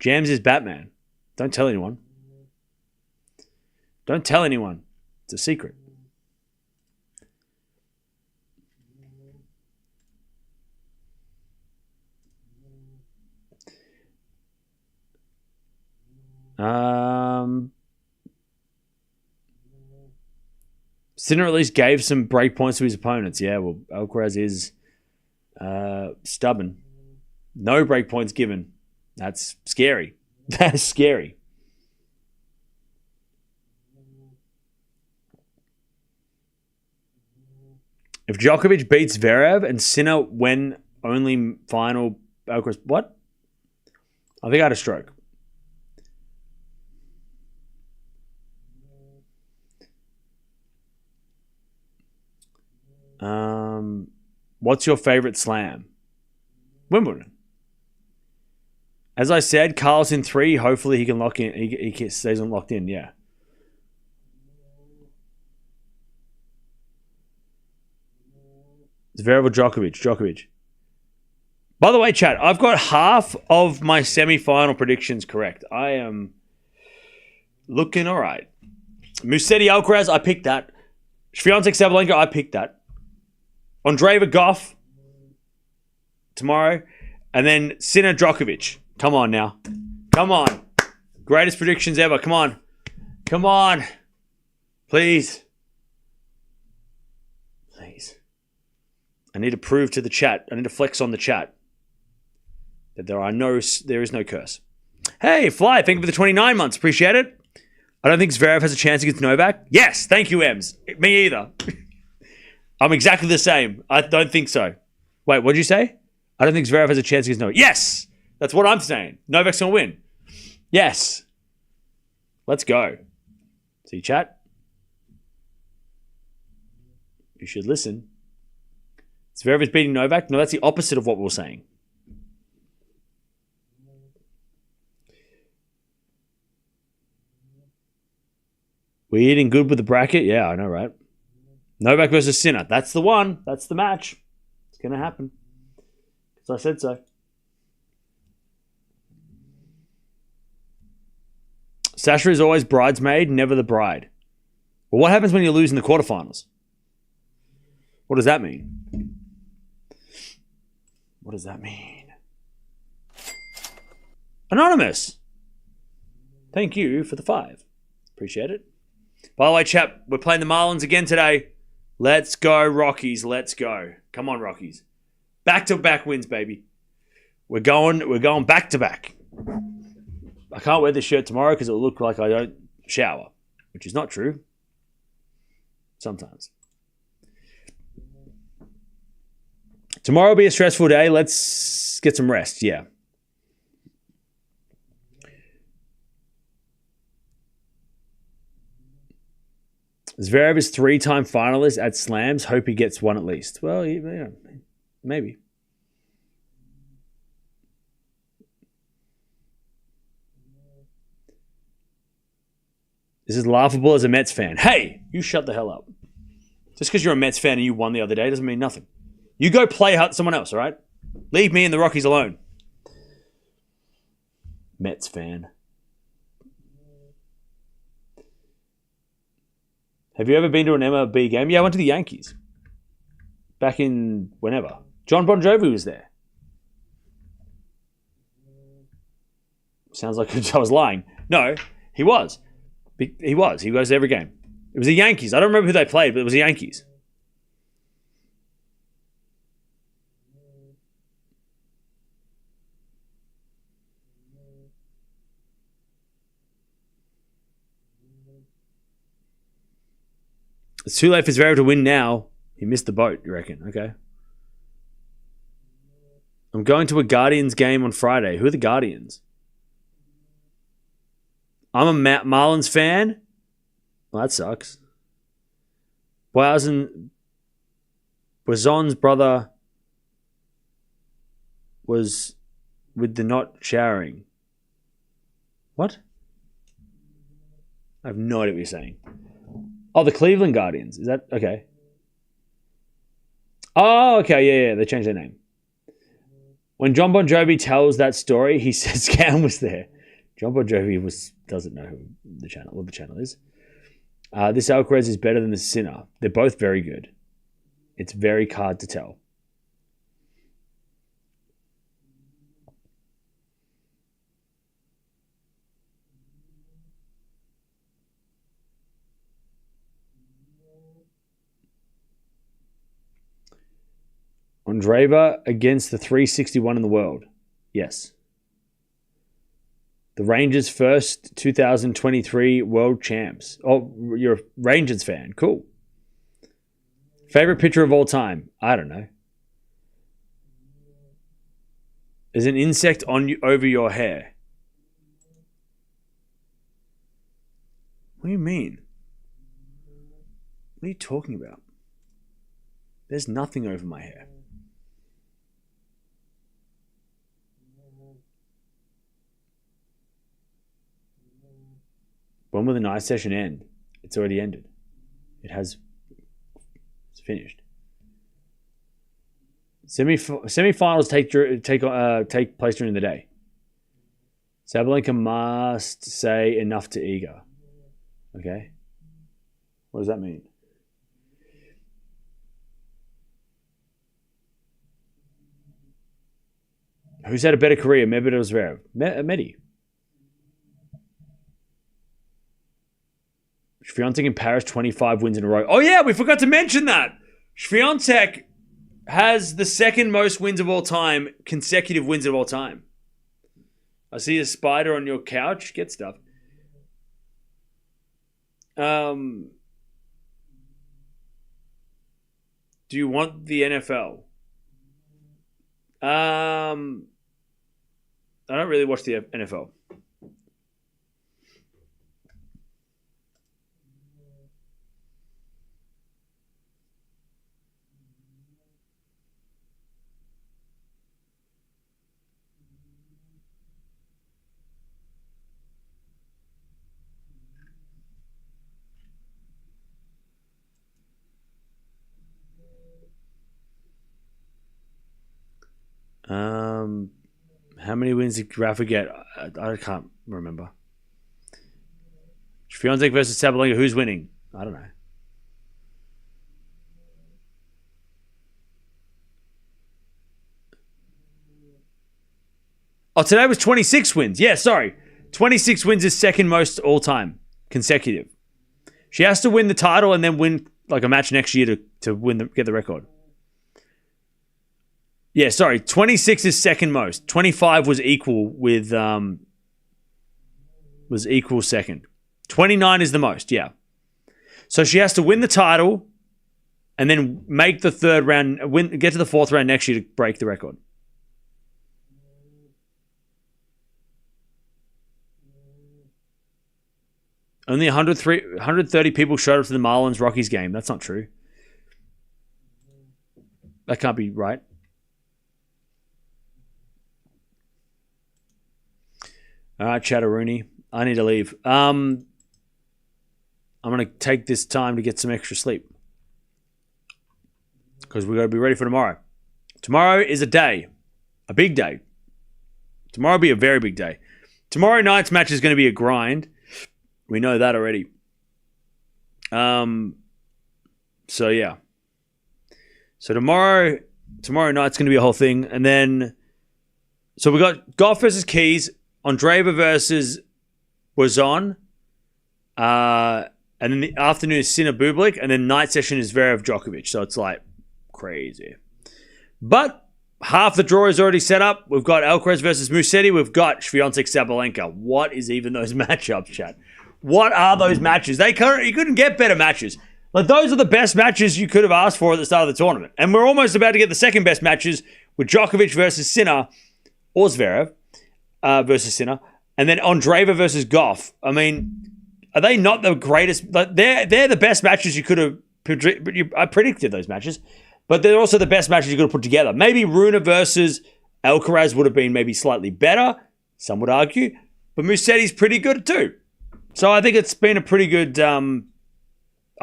Jams is Batman. Don't tell anyone. Don't tell anyone. It's a secret. Sinner at least gave some break points to his opponents. Yeah, well, Alcaraz is stubborn. No break points given. That's scary. That's scary. If Djokovic beats Zverev and Sinner win only final Alcaraz, what? I think I had a stroke. What's your favorite slam? Wimbledon. As I said, Carl's in 3. Hopefully he can lock in. He stays locked in, yeah. Zverev or Djokovic. By the way, chat, I've got half of my semi-final predictions correct. I am looking all right. Musetti Alcaraz, I picked that. Swiatek Sabalenka, I picked that. Andreeva Gauff, tomorrow. And then Sinner Djokovic. Come on now. Come on. Greatest predictions ever. Come on. Come on. Please. Please. I need to prove to the chat. I need to flex on the chat that there is no curse. Hey, Fly, thank you for the 29 months. Appreciate it. I don't think Zverev has a chance against Novak. Yes, thank you, Ems. Me either. I'm exactly the same. I don't think so. Wait, what did you say? I don't think Zverev has a chance against Novak. Yes! That's what I'm saying. Novak's going to win. Yes. Let's go. See, chat? You should listen. Zverev is beating Novak? No, that's the opposite of what we were saying. We're eating good with the bracket? Yeah, I know, right? Novak versus Sinner. That's the one. That's the match. It's going to happen. Because I said so. Sasha is always bridesmaid, never the bride. Well, what happens when you lose in the quarterfinals? What does that mean? What does that mean? Anonymous. Thank you for the 5. Appreciate it. By the way, chap, we're playing the Marlins again today. Let's go, Rockies. Let's go. Come on, Rockies. Back-to-back wins, baby. We're going back-to-back. I can't wear this shirt tomorrow because it'll look like I don't shower, which is not true. Sometimes. Tomorrow will be a stressful day. Let's get some rest. Yeah. Zverev is 3-time finalist at Slams. Hope he gets one at least. Well, yeah, maybe. This is laughable as a Mets fan. Hey, you shut the hell up. Just because you're a Mets fan and you won the other day doesn't mean nothing. You go play someone else, all right? Leave me and the Rockies alone. Mets fan. Have you ever been to an MLB game? Yeah, I went to the Yankees. Back in whenever. John Bon Jovi was there. Sounds like I was lying. No, he was. He was. He goes to every game. It was the Yankees. I don't remember who they played, but it was the Yankees. It's too late for Zverev to win now. He missed the boat, you reckon? Okay. I'm going to a Guardians game on Friday. Who are the Guardians? I'm a Marlins fan. Well, that sucks. Wazon's brother was with the not showering. What? I have no idea what you're saying. Oh, the Cleveland Guardians. Is that okay? Oh, okay. Yeah. They changed their name. When John Bon Jovi tells that story, he says Cam was there. John Bon Jovi doesn't know what the channel is. This Alcaraz is better than the Sinner. They're both very good. It's very hard to tell. Andreeva against the 361 in the world. Yes. The Rangers' first 2023 world champs. Oh, you're a Rangers fan. Cool. Favorite pitcher of all time? I don't know. Is an insect on you over your hair? What do you mean? What are you talking about? There's nothing over my hair. When will the night session end? It's already ended. It's finished. Semi-finals take place during the day. Sabalenka must say enough to Iga. Okay. What does that mean? Who's had a better career, Medvedev or Zverev? Medi. Swiatek in Paris, 25 wins in a row. Oh yeah, we forgot to mention that. Swiatek has the second most wins of all time, consecutive wins of all time. I see a spider on your couch. Get stuff. Do you want the NFL? I don't really watch the NFL. How many wins did Rafa get? I can't remember. Swiatek versus Sabalenka. Who's winning? I don't know. Oh, today was 26 wins. Yeah, sorry. 26 wins is second most all time. Consecutive. She has to win the title and then win like a match next year to get the record. Yeah, sorry. 26 is second most. 25 was equal with second. 29 is the most, yeah. So she has to win the title and then make the third round, get to the fourth round next year to break the record. Only 130 people showed up to the Marlins Rockies game. That's not true. That can't be right. All right, Chatteroony. I need to leave. I'm going to take this time to get some extra sleep because we've got to be ready for tomorrow. Tomorrow is a day, a big day. Tomorrow will be a very big day. Tomorrow night's match is going to be a grind. We know that already. So yeah. So tomorrow night's going to be a whole thing, and then so we got Gauff versus Keys. Andreeva versus Wazon. And then the afternoon is Sinner Bublik. And then night session is Zverev Djokovic. So it's like crazy. But half the draw is already set up. We've got Alcaraz versus Musetti. We've got Swiatek Sabalenka. What is even those matchups, chat? What are those matches? You couldn't get better matches. Like those are the best matches you could have asked for at the start of the tournament. And we're almost about to get the second best matches with Djokovic versus Sinner or Zverev. Versus Sinner, and then Andreeva versus Gauff. I mean, are they not the greatest? Like they're the best matches you could have. I predicted those matches, but they're also the best matches you could have put together. Maybe Rune versus Alcaraz would have been maybe slightly better. Some would argue, but Musetti's pretty good too. So I think it's been a pretty good. I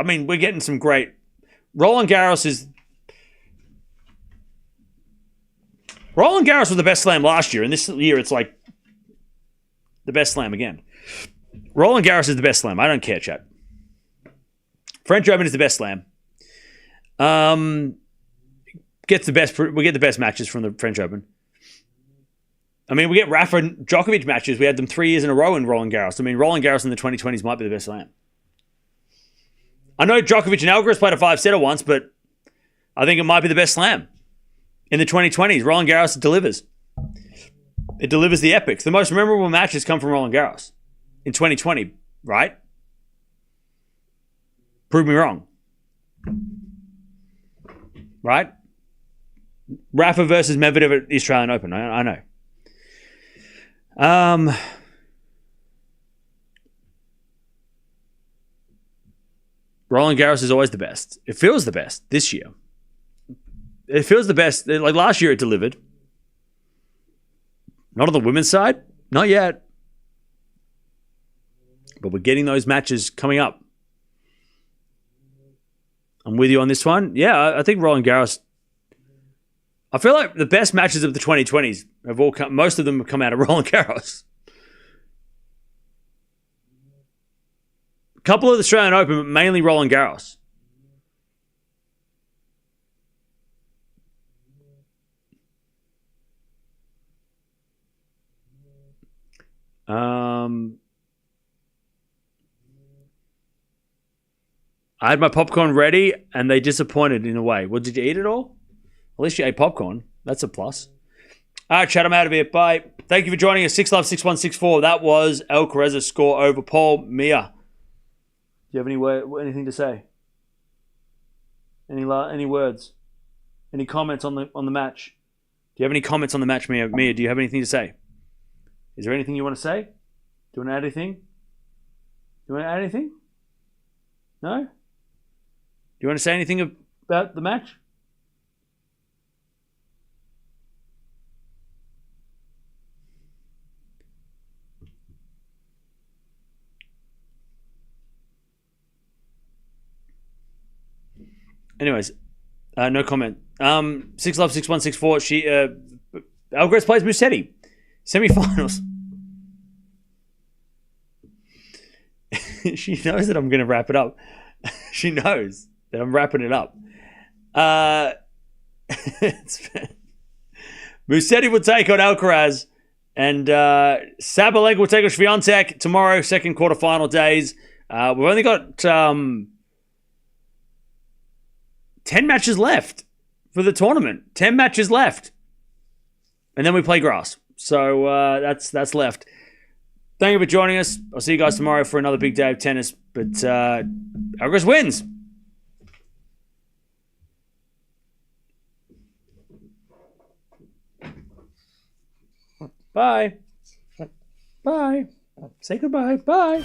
mean, we're getting some great. Roland Garros was the best slam last year, and this year it's like the best slam again. Roland Garros is the best slam. I don't care, chat. French Open is the best slam. We get the best matches from the French Open. I mean, we get Rafa and Djokovic matches. We had them 3 years in a row in Roland Garros. I mean, Roland Garros in the 2020s might be the best slam. I know Djokovic and Alcaraz played a 5-setter once, but I think it might be the best slam. In the 2020s, Roland Garros delivers. It delivers the epics. The most memorable matches come from Roland Garros in 2020, right? Prove me wrong. Right? Rafa versus Medvedev at the Australian Open. I know. Roland Garros is always the best. It feels the best this year. It feels the best. Like last year, it delivered. Not on the women's side. Not yet. But we're getting those matches coming up. I'm with you on this one. Yeah, I think Roland Garros. I feel like the best matches of the 2020s have all come. Most of them have come out of Roland Garros. A couple of the Australian Open, but mainly Roland Garros. I had my popcorn ready, and they disappointed in a way. Well, did you eat it all? At least you ate popcorn. That's a plus. All right, chat. I'm out of here. Bye. Thank you for joining us. 6Love6164. That was Alcaraz's score over Paul Mirra. Do you have anything to say? Any words? Any comments on the match? Do you have any comments on the match, Mirra? Mirra, do you have anything to say? Is there anything you want to say? Do you want to add anything? No? Do you want to say anything about the match? Anyways, no comment. 6Love6164. Alcaraz plays Musetti. Semi-finals. She knows that I'm going to wrap it up. She knows that I'm wrapping it up. Musetti will take on Alcaraz, and Sabalenka will take on Swiatek tomorrow, second quarterfinal days. We've only got 10 matches left for the tournament. 10 matches left. And then we play grass. So that's left. Thank you for joining us. I'll see you guys tomorrow for another big day of tennis. But Alcaraz wins. Bye. Bye. Say goodbye. Bye.